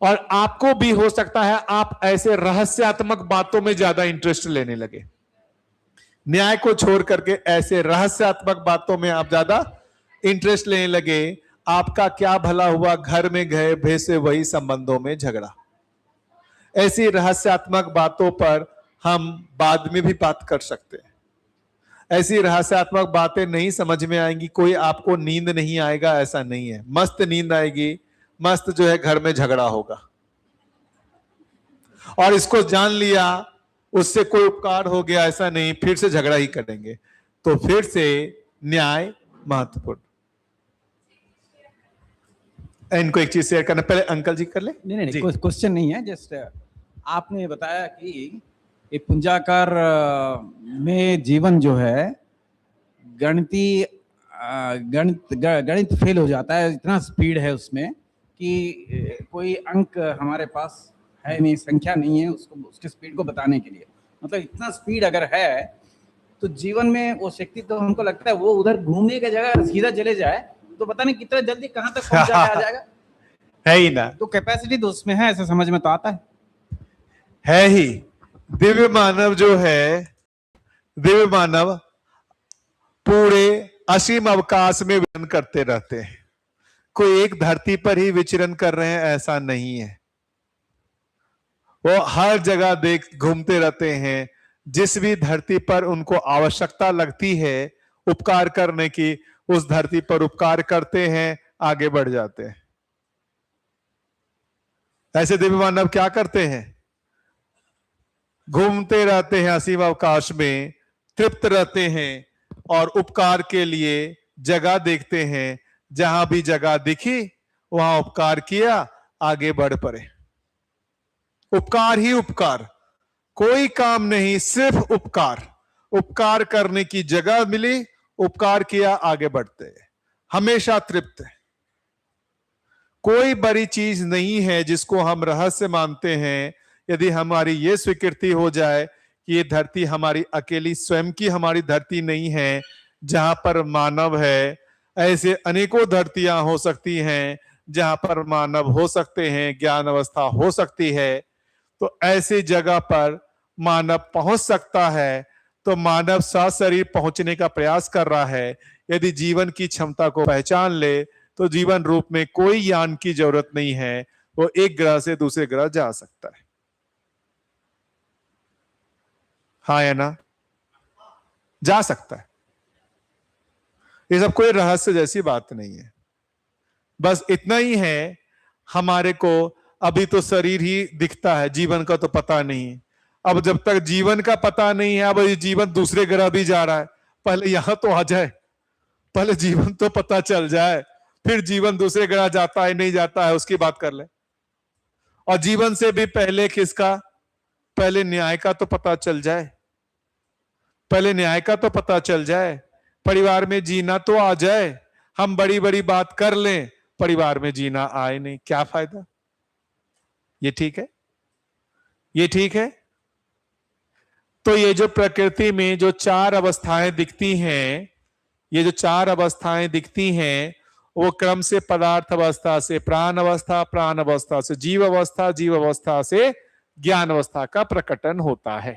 और आपको भी हो सकता है आप ऐसे रहस्यात्मक बातों में ज्यादा इंटरेस्ट लेने लगे, न्याय को छोड़ करके ऐसे रहस्यात्मक बातों में आप ज्यादा इंटरेस्ट लेने लगे, आपका क्या भला हुआ, घर में गए भेसे वही संबंधों में झगड़ा। ऐसी रहस्यात्मक बातों पर हम बाद में भी बात कर सकते हैं। ऐसी रहस्यात्मक बातें नहीं समझ में आएंगी, कोई आपको नींद नहीं आएगा ऐसा नहीं है, मस्त नींद आएगी, मस्त जो है घर में झगड़ा होगा। और इसको जान लिया उससे कोई उपकार हो गया ऐसा नहीं, फिर से झगड़ा ही करेंगे। तो फिर से न्याय महत्वपूर्ण। इनको एक चीज शेयर करना, पहले अंकल जी कर ले। नहीं, कोई क्वेश्चन नहीं है, जस्ट आपने बताया कि ये पुंजाकार में जीवन जो है गणित फेल हो जाता है, इतना स्पीड है उसमें कि कोई अंक हमारे पास है नहीं, संख्या नहीं है उसको, उसके स्पीड को बताने के लिए। मतलब इतना स्पीड अगर है तो जीवन में वो शक्ति, तो हमको लगता है वो उधर घूमने की जगह सीधा चले जाए तो पता नहीं कितना जल्दी कहां तक पहुंच आ जाएगा। है ही ना, तो कैपेसिटी तो उसमें है, ऐसे समझ में तो आता है ही। दिव्य मानव जो है, दिव्य मानव पूरे असीम अवकाश में विचरण करते रहते हैं, कोई एक धरती पर ही विचरण कर रहे हैं ऐसा नहीं है। वो हर जगह देख घूमते रहते हैं, जिस भी धरती पर उनको आवश्यकता लगती है उपकार करने की, उस धरती पर उपकार करते हैं, आगे बढ़ जाते हैं। ऐसे दिव्य मानव क्या करते हैं, घूमते रहते हैं असीम अवकाश में, तृप्त रहते हैं और उपकार के लिए जगह देखते हैं, जहां भी जगह दिखी वहां उपकार किया, आगे बढ़ पड़े। उपकार ही उपकार, कोई काम नहीं, सिर्फ उपकार। उपकार करने की जगह मिली, उपकार किया, आगे बढ़ते हैं, हमेशा तृप्त है। कोई बड़ी चीज नहीं है जिसको हम रहस्य मानते हैं। यदि हमारी ये स्वीकृति हो जाए कि ये धरती हमारी अकेली स्वयं की हमारी धरती नहीं है, जहां पर मानव है, ऐसे अनेकों धरतियां हो सकती हैं जहां पर मानव हो सकते हैं, ज्ञान अवस्था हो सकती है, तो ऐसी जगह पर मानव पहुंच सकता है। तो मानव सशरीर पहुंचने का प्रयास कर रहा है। यदि जीवन की क्षमता को पहचान ले तो जीवन रूप में कोई यान की जरूरत नहीं है, वो एक ग्रह से दूसरे ग्रह जा सकता है। हाँ या ना, जा सकता है। ये सब कोई रहस्य जैसी बात नहीं है, बस इतना ही है, हमारे को अभी तो शरीर ही दिखता है, जीवन का तो पता नहीं है। अब जब तक जीवन का पता नहीं है, अब ये जीवन दूसरे ग्रह भी जा रहा है, पहले यहां तो आ जाए, पहले जीवन तो पता चल जाए, फिर जीवन दूसरे ग्रह जाता है नहीं जाता है उसकी बात कर ले। और जीवन से भी पहले किसका, पहले न्याय का तो पता चल जाए, पहले न्याय का तो पता चल जाए, परिवार में जीना तो आ जाए। हम बड़ी बड़ी बात कर लें, परिवार में जीना आए नहीं, क्या फायदा। ये ठीक है, ये ठीक है। तो ये जो प्रकृति में जो चार अवस्थाएं दिखती हैं, ये जो चार अवस्थाएं दिखती हैं, वो क्रम से पदार्थ अवस्था से प्राण अवस्था, प्राण अवस्था से जीव अवस्था, जीव अवस्था से ज्ञान अवस्था का प्रकटन होता है।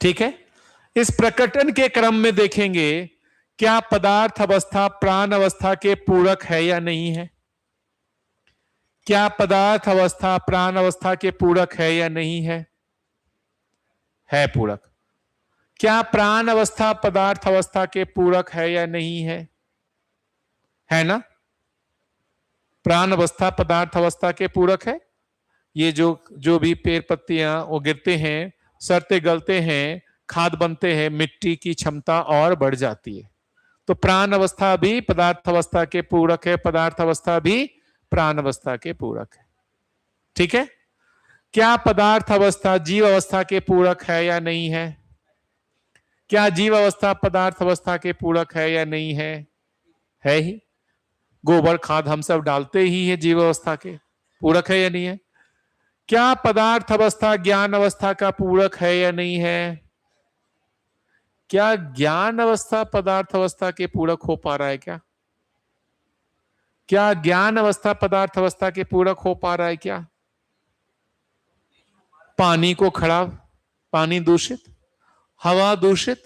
ठीक है, इस प्रकटन के क्रम में देखेंगे क्या पदार्थ अवस्था प्राण अवस्था के पूरक है या नहीं है। क्या पदार्थ अवस्था प्राण अवस्था के पूरक है या नहीं है? है पूरक। क्या प्राण अवस्था पदार्थ अवस्था के पूरक है या नहीं है? है ना, प्राण अवस्था पदार्थ अवस्था के पूरक है। ये जो भी पेड़ पत्तियां वो गिरते हैं, सरते गलते हैं, खाद बनते हैं, मिट्टी की क्षमता और बढ़ जाती है। तो प्राण अवस्था भी पदार्थ अवस्था के पूरक है, पदार्थ अवस्था भी प्राण अवस्था के पूरक है। ठीक है, क्या पदार्थ अवस्था जीव अवस्था के पूरक है या नहीं है? क्या जीव अवस्था पदार्थ अवस्था के पूरक है या नहीं है? है ही। गोबर खाद हम सब डालते ही है, जीव अवस्था के पूरक है या नहीं है? क्या पदार्थ अवस्था ज्ञान अवस्था का पूरक है या नहीं है? क्या ज्ञान अवस्था पदार्थ अवस्था के पूरक हो पा रहा है क्या? क्या ज्ञान अवस्था पदार्थ अवस्था के पूरक हो पा रहा है क्या? पानी को खराब, पानी दूषित, हवा दूषित,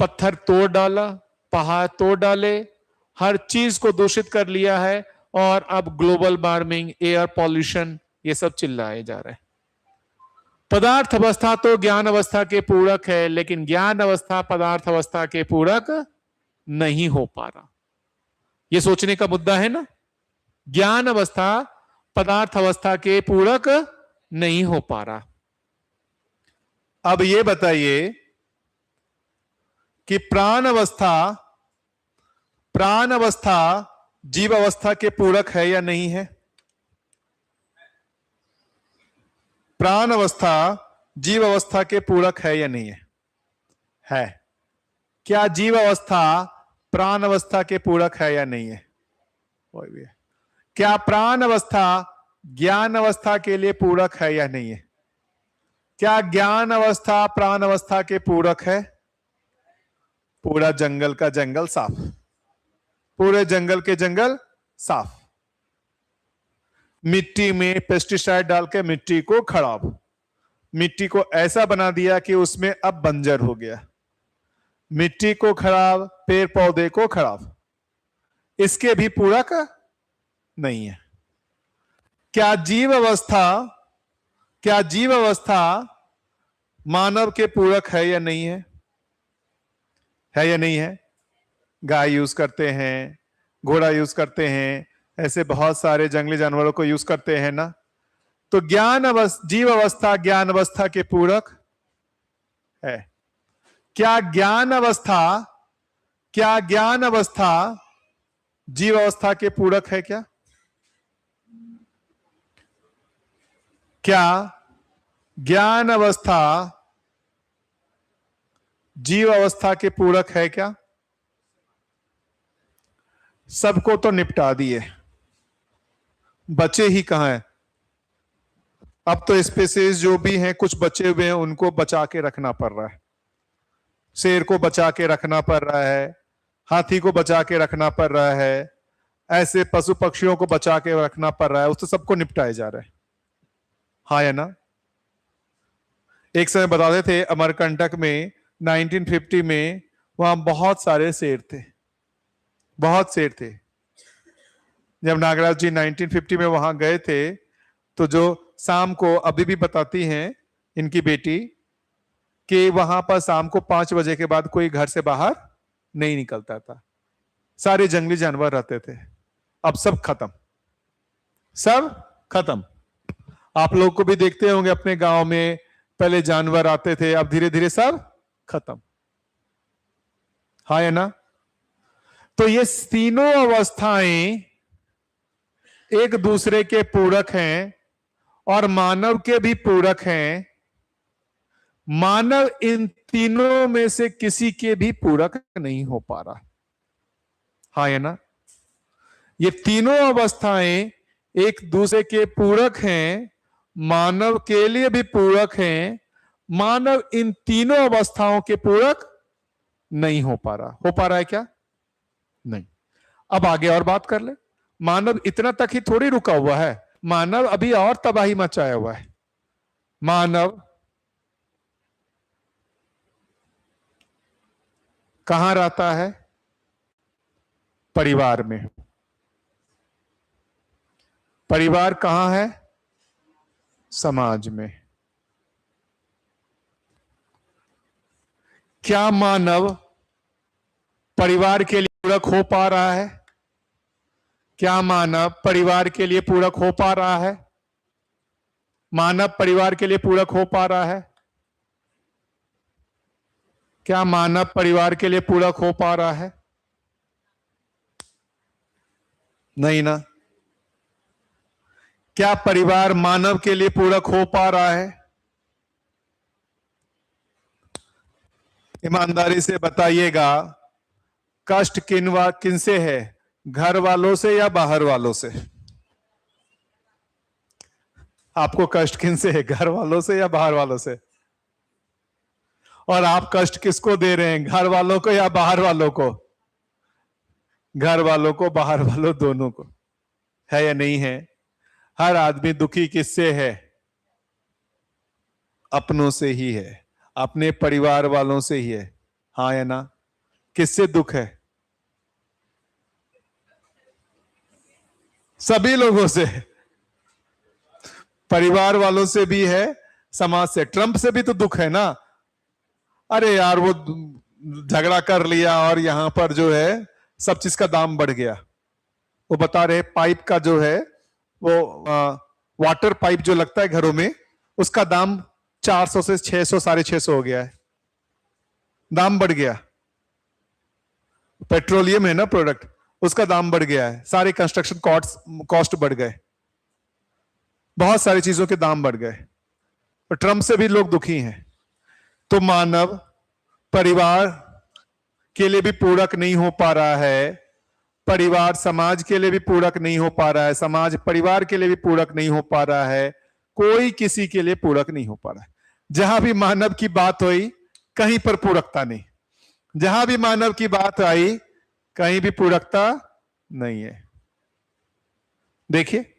पत्थर तोड़ डाला, पहाड़ तोड़ डाले, हर चीज को दूषित कर लिया है, और अब ग्लोबल वार्मिंग, एयर पॉल्यूशन, ये सब चिल्लाए जा रहे हैं। पदार्थ अवस्था तो ज्ञान अवस्था के पूरक है, लेकिन ज्ञान अवस्था पदार्थ अवस्था के पूरक नहीं हो पा रहा। ये सोचने का मुद्दा है ना। ज्ञान अवस्था पदार्थ अवस्था के पूरक नहीं हो पा रहा। अब ये बताइए कि प्राण अवस्था जीव अवस्था के पूरक है या नहीं है? प्राण अवस्था जीव अवस्था के पूरक है या नहीं है? है। क्या जीव अवस्था प्राण अवस्था के पूरक है या नहीं है? कोई भी है। क्या प्राण अवस्था ज्ञान अवस्था के लिए पूरक है या नहीं है? क्या ज्ञान अवस्था प्राण अवस्था के पूरक है? पूरा जंगल का जंगल साफ, पूरे जंगल के जंगल साफ, मिट्टी में पेस्टिसाइड डाल के मिट्टी को खराब, मिट्टी को ऐसा बना दिया कि उसमें अब बंजर हो गया, मिट्टी को खराब, पेड़ पौधे को खराब, इसके भी पूरक नहीं है। क्या जीव अवस्था मानव के पूरक है या नहीं है? है या नहीं है? गाय यूज करते हैं, घोड़ा यूज करते हैं, ऐसे बहुत सारे जंगली जानवरों को यूज करते हैं ना। तो जीव अवस्था ज्ञान अवस्था के पूरक है। क्या ज्ञान अवस्था जीव अवस्था के पूरक है? क्या ज्ञान अवस्था जीव अवस्था के पूरक है क्या? सबको तो निपटा दिए, बचे ही कहां हैं? अब तो स्पीसीज जो भी हैं कुछ बचे हुए हैं, उनको बचा के रखना पड़ रहा है। शेर को बचा के रखना पड़ रहा है, हाथी को बचा के रखना पड़ रहा है, ऐसे पशु पक्षियों को बचा के रखना पड़ रहा है। उससे सबको निपटाए जा रहे हैं। हाँ या ना? एक समय बताते थे अमरकंटक में 1950 में वहां बहुत सारे शेर थे, बहुत शेर थे। जब नागराज जी 1950 में वहां गए थे, तो जो शाम को अभी भी बताती हैं इनकी बेटी कि वहां पर शाम को 5 बजे के बाद कोई घर से बाहर नहीं निकलता था, सारे जंगली जानवर रहते थे। अब सब खत्म, सब खत्म। आप लोग को भी देखते होंगे अपने गांव में, पहले जानवर आते थे, अब धीरे धीरे सब खत्म। हाँ या ना? तो ये तीनों अवस्थाएं एक दूसरे के पूरक हैं और मानव के भी पूरक हैं। मानव इन तीनों में से किसी के भी पूरक नहीं हो पा रहा। हाँ या ना? ये तीनों अवस्थाएं एक दूसरे के पूरक हैं, मानव के लिए भी पूरक हैं। मानव इन तीनों अवस्थाओं के पूरक नहीं हो पा रहा। हो पा रहा है क्या? नहीं। अब आगे और बात कर ले। मानव इतना तक ही थोड़ी रुका हुआ है, मानव अभी और तबाही मचाया हुआ है। मानव कहां रहता है? परिवार में। परिवार कहां है? समाज में। क्या मानव परिवार के लिए पूरक हो पा रहा है? क्या मानव परिवार के लिए पूरक हो पा रहा है? मानव परिवार के लिए पूरक हो पा रहा है? क्या मानव परिवार के लिए पूरक हो पा रहा है? नहीं ना। क्या परिवार मानव के लिए पूरक हो पा रहा है? ईमानदारी से बताइएगा, कष्ट किनसे है? घर वालों से या बाहर वालों से? आपको कष्ट किनसे है? घर वालों से या बाहर वालों से? और आप कष्ट किसको दे रहे हैं? घर वालों को या बाहर वालों को? घर वालों को, बाहर वालों, दोनों को। है या नहीं है? हर आदमी दुखी किससे है? अपनों से ही है, अपने परिवार वालों से ही है। हाँ या ना? किससे दुख है? सभी लोगों से, परिवार वालों से भी है, समाज से। ट्रंप से भी तो दुख है ना। अरे यार वो झगड़ा कर लिया और यहां पर जो है सब चीज का दाम बढ़ गया। वो बता रहे पाइप का जो है वो वाटर पाइप जो लगता है घरों में, उसका दाम 400 से 600 650 हो गया है, दाम बढ़ गया। पेट्रोलियम है ना प्रोडक्ट, उसका दाम बढ़ गया है। सारे कंस्ट्रक्शन कॉस्ट बढ़ गए, बहुत सारी चीजों के दाम बढ़ गए। और ट्रंप से भी लोग दुखी हैं। तो मानव परिवार के लिए भी पूरक नहीं हो पा रहा है, परिवार समाज के लिए भी पूरक नहीं हो पा रहा है, समाज परिवार के लिए भी पूरक नहीं हो पा रहा है, कोई किसी के लिए पूरक नहीं हो पा रहा है। जहां भी मानव की बात हुई कहीं पर पूरकता नहीं, जहां भी मानव की बात आई कहीं भी पूरकता नहीं है। देखिए,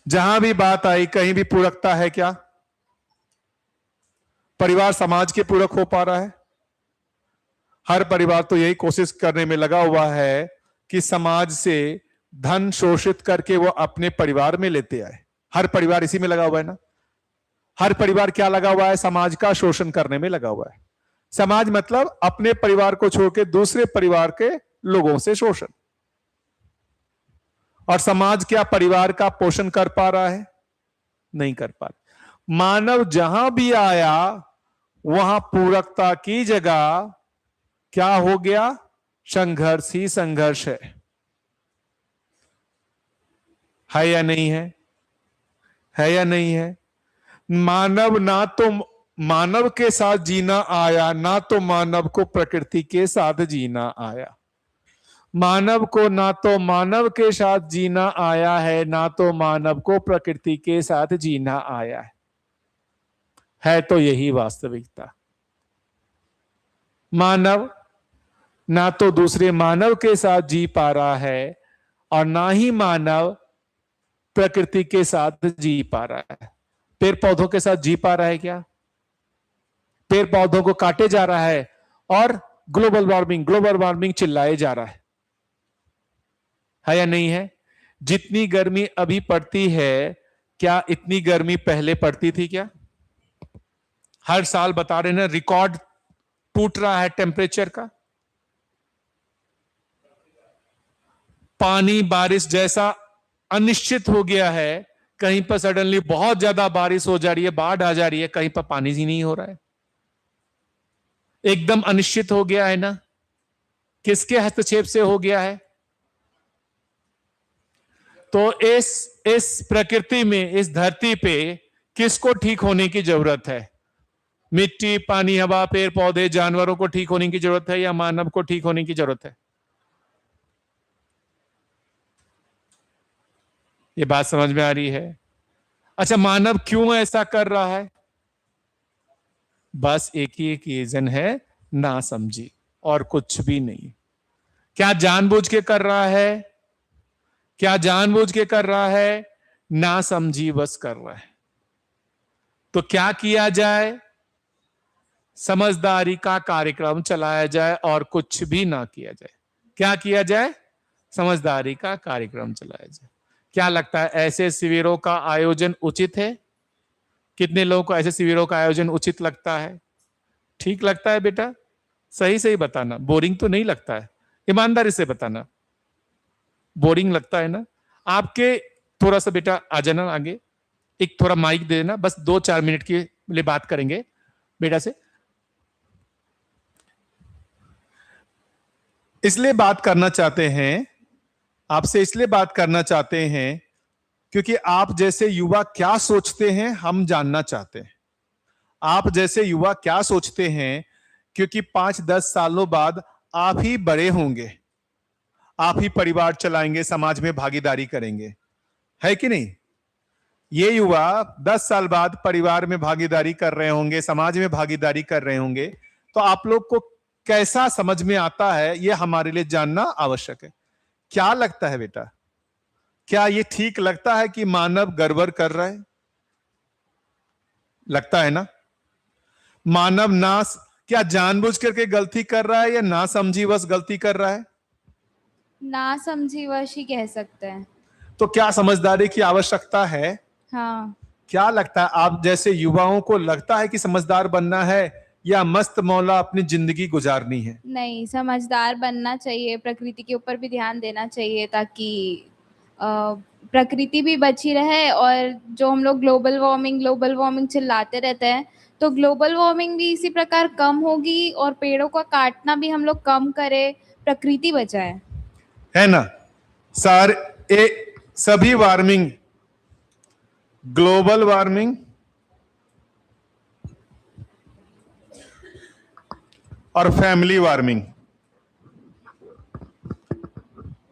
जहां भी बात आई कहीं भी पूरकता है क्या? परिवार समाज के पूरक हो पा रहा है? हर परिवार तो यही कोशिश करने में लगा हुआ है कि समाज से धन शोषित करके वो अपने परिवार में लेते आए। हर परिवार इसी में लगा हुआ है ना। हर परिवार क्या लगा हुआ है? समाज का शोषण करने में लगा हुआ है। समाज मतलब अपने परिवार को छोड़ के दूसरे परिवार के लोगों से शोषण। और समाज क्या परिवार का पोषण कर पा रहा है? नहीं कर पा रहा। मानव जहां भी आया वहां पूरकता की जगह क्या हो गया? संघर्ष ही संघर्ष है या नहीं है? है या नहीं है? मानव ना तो मानव के साथ जीना आया, ना तो मानव को प्रकृति के साथ जीना आया। मानव को ना तो मानव के साथ जीना आया है, ना तो मानव को प्रकृति के साथ जीना आया है तो यही वास्तविकता। मानव ना तो दूसरे मानव के साथ जी पा रहा है और ना ही मानव प्रकृति के साथ जी पा रहा है। पेड़ पौधों के साथ जी पा रहा है क्या? पेड़ पौधों को काटे जा रहा है और ग्लोबल वार्मिंग चिल्लाए जा रहा है या नहीं है? जितनी गर्मी अभी पड़ती है, क्या इतनी गर्मी पहले पड़ती थी क्या? हर साल बता रहे ना, रिकॉर्ड टूट रहा है टेम्परेचर का। पानी बारिश जैसा अनिश्चित हो गया है। कहीं पर सडनली बहुत ज्यादा बारिश हो जा रही है, बाढ़ आ जा रही है, कहीं पर पानी ही नहीं हो रहा है। एकदम अनिश्चित हो गया है ना। किसके हस्तक्षेप से हो गया है? तो इस प्रकृति में, इस धरती पे किसको ठीक होने की जरूरत है? मिट्टी, पानी, हवा, पेड़ पौधे, जानवरों को ठीक होने की जरूरत है या मानव को ठीक होने की जरूरत है? ये बात समझ में आ रही है? अच्छा, मानव क्यों ऐसा कर रहा है? बस एक ही एक रीजन है, ना समझी, और कुछ भी नहीं। क्या जानबूझ के कर रहा है? क्या जानबूझ के कर रहा है? ना समझी बस कर रहा है। तो क्या किया जाए? समझदारी का कार्यक्रम चलाया जाए और कुछ भी ना किया जाए। क्या किया जाए? समझदारी का कार्यक्रम चलाया जाए। क्या लगता है, ऐसे शिविरों का आयोजन उचित है? कितने लोगों को ऐसे शिविरों का आयोजन उचित लगता है? ठीक लगता है बेटा? सही सही बताना, बोरिंग तो नहीं लगता है? ईमानदारी से बताना, बोरिंग लगता है ना? आपके थोड़ा सा बेटा आ जाना आगे, एक थोड़ा माइक दे देना, बस 2-4 मिनट के लिए बात करेंगे बेटा से। इसलिए बात करना चाहते हैं आपसे, इसलिए बात करना चाहते हैं क्योंकि आप जैसे युवा क्या सोचते हैं हम जानना चाहते हैं। आप जैसे युवा क्या सोचते हैं, क्योंकि 5-10 सालों बाद आप ही बड़े होंगे, आप ही परिवार चलाएंगे, समाज में भागीदारी करेंगे, है कि नहीं? ये युवा 10 साल बाद परिवार में भागीदारी कर रहे होंगे, समाज में भागीदारी कर रहे होंगे, तो आप लोग को कैसा समझ में आता है ये हमारे लिए जानना आवश्यक है। क्या लगता है बेटा, क्या ये ठीक लगता है कि मानव गड़बड़ कर रहा है? लगता है ना? मानव ना क्या जानबूझ करके गलती कर रहा है या ना समझीवश गलती कर रहा है? ना समझीवश ही कह सकते हैं। तो क्या समझदारी की आवश्यकता है? हाँ। क्या लगता है आप जैसे युवाओं को लगता है कि समझदार बनना है या मस्त मौला अपनी जिंदगी गुजारनी है? नहीं, समझदार बनना चाहिए, प्रकृति के ऊपर भी ध्यान देना चाहिए ताकि प्रकृति भी बची रहे। और जो हम लोग ग्लोबल वार्मिंग चिल्लाते रहते हैं, तो ग्लोबल वार्मिंग भी इसी प्रकार कम होगी और पेड़ों का काटना भी हम लोग कम करें, प्रकृति बचाए। है ना? सभी वार्मिंग, ग्लोबल वार्मिंग और फैमिली वार्मिंग,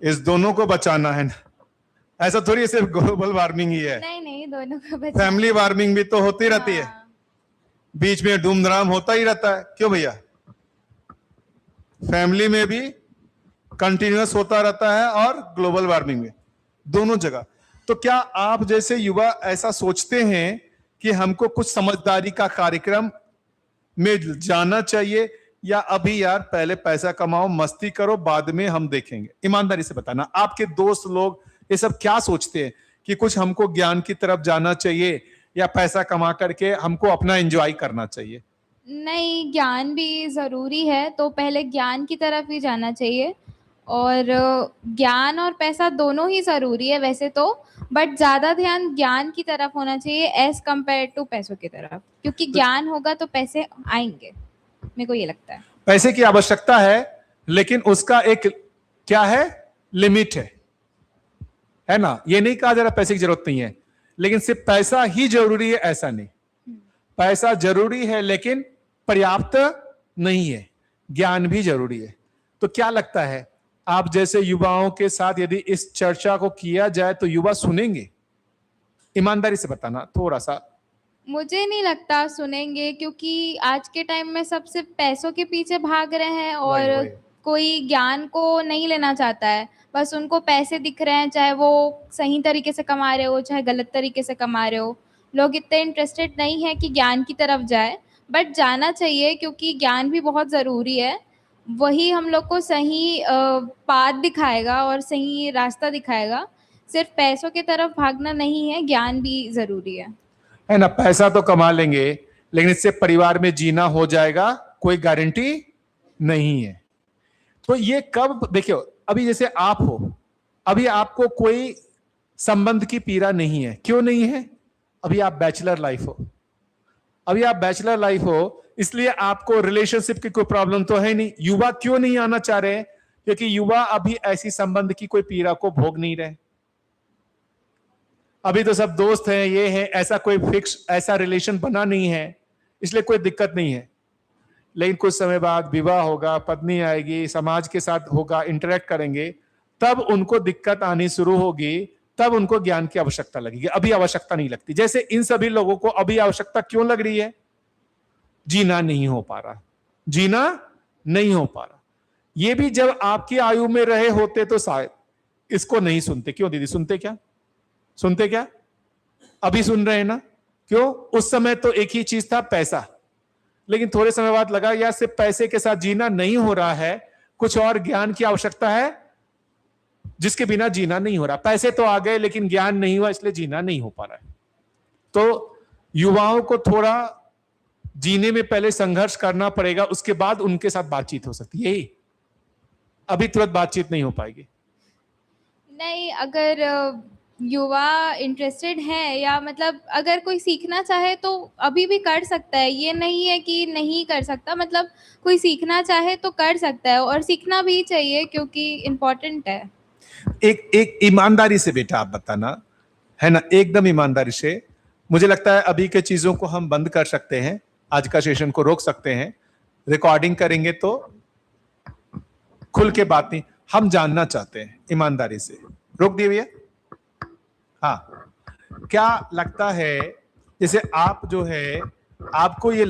इस दोनों को बचाना है ना। ऐसा थोड़ी सिर्फ ग्लोबल वार्मिंग ही है, नहीं, दोनों को बचाए। फैमिली वार्मिंग भी तो होती रहती है, हाँ। बीच में धूमधाम होता ही रहता है। क्यों भैया? फैमिली में भी कंटिन्यूअस होता रहता है और ग्लोबल वार्मिंग में, दोनों जगह। तो क्या आप जैसे युवा ऐसा सोचते हैं कि हमको कुछ समझदारी का कार्यक्रम में जाना चाहिए, या अभी यार पहले पैसा कमाओ, मस्ती करो, बाद में हम देखेंगे? ईमानदारी से बताना, आपके दोस्त लोग ये सब क्या सोचते हैं कि कुछ हमको ज्ञान की तरफ जाना चाहिए या पैसा कमा करके हमको अपना एंजॉय करना चाहिए? नहीं, ज्ञान भी ज़रूरी है, तो पहले ज्ञान की तरफ ही जाना चाहिए। और ज्ञान और पैसा दोनों ही ज़रूरी है वैसे तो, बट ज़्यादा ध्यान ज्ञान की तरफ होना चाहिए एज़ कम्पेयर टू पैसों की तरफ, क्योंकि ज्ञान होगा तो पैसे आएंगे, मेरे को ये लगता है। पैसे की आवश्यकता है, लेकिन उसका एक क्या है, लिमिट है ना? ये नहीं कहा जा रहा पैसे की जरूरत नहीं है, लेकिन सिर्फ पैसा ही जरूरी है ऐसा नहीं। पैसा जरूरी है लेकिन पर्याप्त नहीं है, ज्ञान भी जरूरी है। तो क्या लगता है आप जैसे युवाओं के साथ यदि इस चर्चा को किया जाए तो युवा सुनेंगे? ईमानदारी से बताना थोड़ा सा। मुझे नहीं लगता सुनेंगे, क्योंकि आज के टाइम में सब सिर्फ पैसों के पीछे भाग रहे हैं और वही। कोई ज्ञान को नहीं लेना चाहता है। बस उनको पैसे दिख रहे हैं, चाहे वो सही तरीके से कमा रहे हो चाहे गलत तरीके से कमा रहे हो। लोग इतने इंटरेस्टेड नहीं है कि ज्ञान की तरफ जाए, बट जाना चाहिए क्योंकि ज्ञान भी बहुत ज़रूरी है। वही हम लोग को सही पाथ दिखाएगा और सही रास्ता दिखाएगा। सिर्फ पैसों की तरफ भागना नहीं है, ज्ञान भी ज़रूरी है ना? पैसा तो कमा लेंगे, लेकिन इससे परिवार में जीना हो जाएगा, कोई गारंटी नहीं है। तो ये कब, देखियो अभी जैसे आप हो, अभी आपको कोई संबंध की पीड़ा नहीं है। क्यों नहीं है? अभी आप बैचलर लाइफ हो, इसलिए आपको रिलेशनशिप की कोई प्रॉब्लम तो है नहीं। युवा क्यों नहीं आना चाह रहे हैं? क्योंकि युवा अभी ऐसी संबंध की कोई पीड़ा को भोग नहीं रहे। अभी तो सब दोस्त हैं, ये है, ऐसा कोई फिक्स ऐसा रिलेशन बना नहीं है, इसलिए कोई दिक्कत नहीं है। लेकिन कुछ समय बाद विवाह होगा, पत्नी आएगी, समाज के साथ होगा, इंटरेक्ट करेंगे, तब उनको दिक्कत आनी शुरू होगी, तब उनको ज्ञान की आवश्यकता लगेगी। अभी आवश्यकता नहीं लगती। जैसे इन सभी लोगों को अभी आवश्यकता क्यों लग रही है? जीना नहीं हो पा रहा। ये भी जब आपकी आयु में रहे होते तो शायद इसको नहीं सुनते। क्यों दीदी? सुनते क्या? अभी सुन रहे हैं ना? क्यों? उस समय तो एक ही चीज था, पैसा। लेकिन थोड़े समय बाद लगा यार सिर्फ पैसे के साथ जीना नहीं हो रहा है, कुछ और ज्ञान की आवश्यकता है जिसके बिना जीना नहीं हो रहा। पैसे तो आ गए लेकिन ज्ञान नहीं हुआ, इसलिए जीना नहीं हो पा रहा है। तो युवाओं को थोड़ा जीने में पहले संघर्ष करना पड़ेगा, उसके बाद उनके साथ बातचीत हो सकती है। यही, अभी तुरंत बातचीत नहीं हो पाएगी। नहीं, अगर युवा इंटरेस्टेड है या मतलब अगर कोई सीखना चाहे तो अभी भी कर सकता है। ये नहीं है कि नहीं कर सकता, मतलब कोई सीखना चाहे तो कर सकता है और सीखना भी चाहिए क्योंकि इम्पोर्टेंट है। एक ईमानदारी से बेटा आप बताना, है ना, एकदम ईमानदारी से। मुझे लगता है अभी के चीजों को हम बंद कर सकते हैं, आज का सेशन को रोक सकते हैं, रिकॉर्डिंग करेंगे तो खुल के बात नहीं। हम जानना चाहते हैं ईमानदारी से। रोक दिए भैया। हाँ, क्या लगता है जैसे आप जो है आपको ये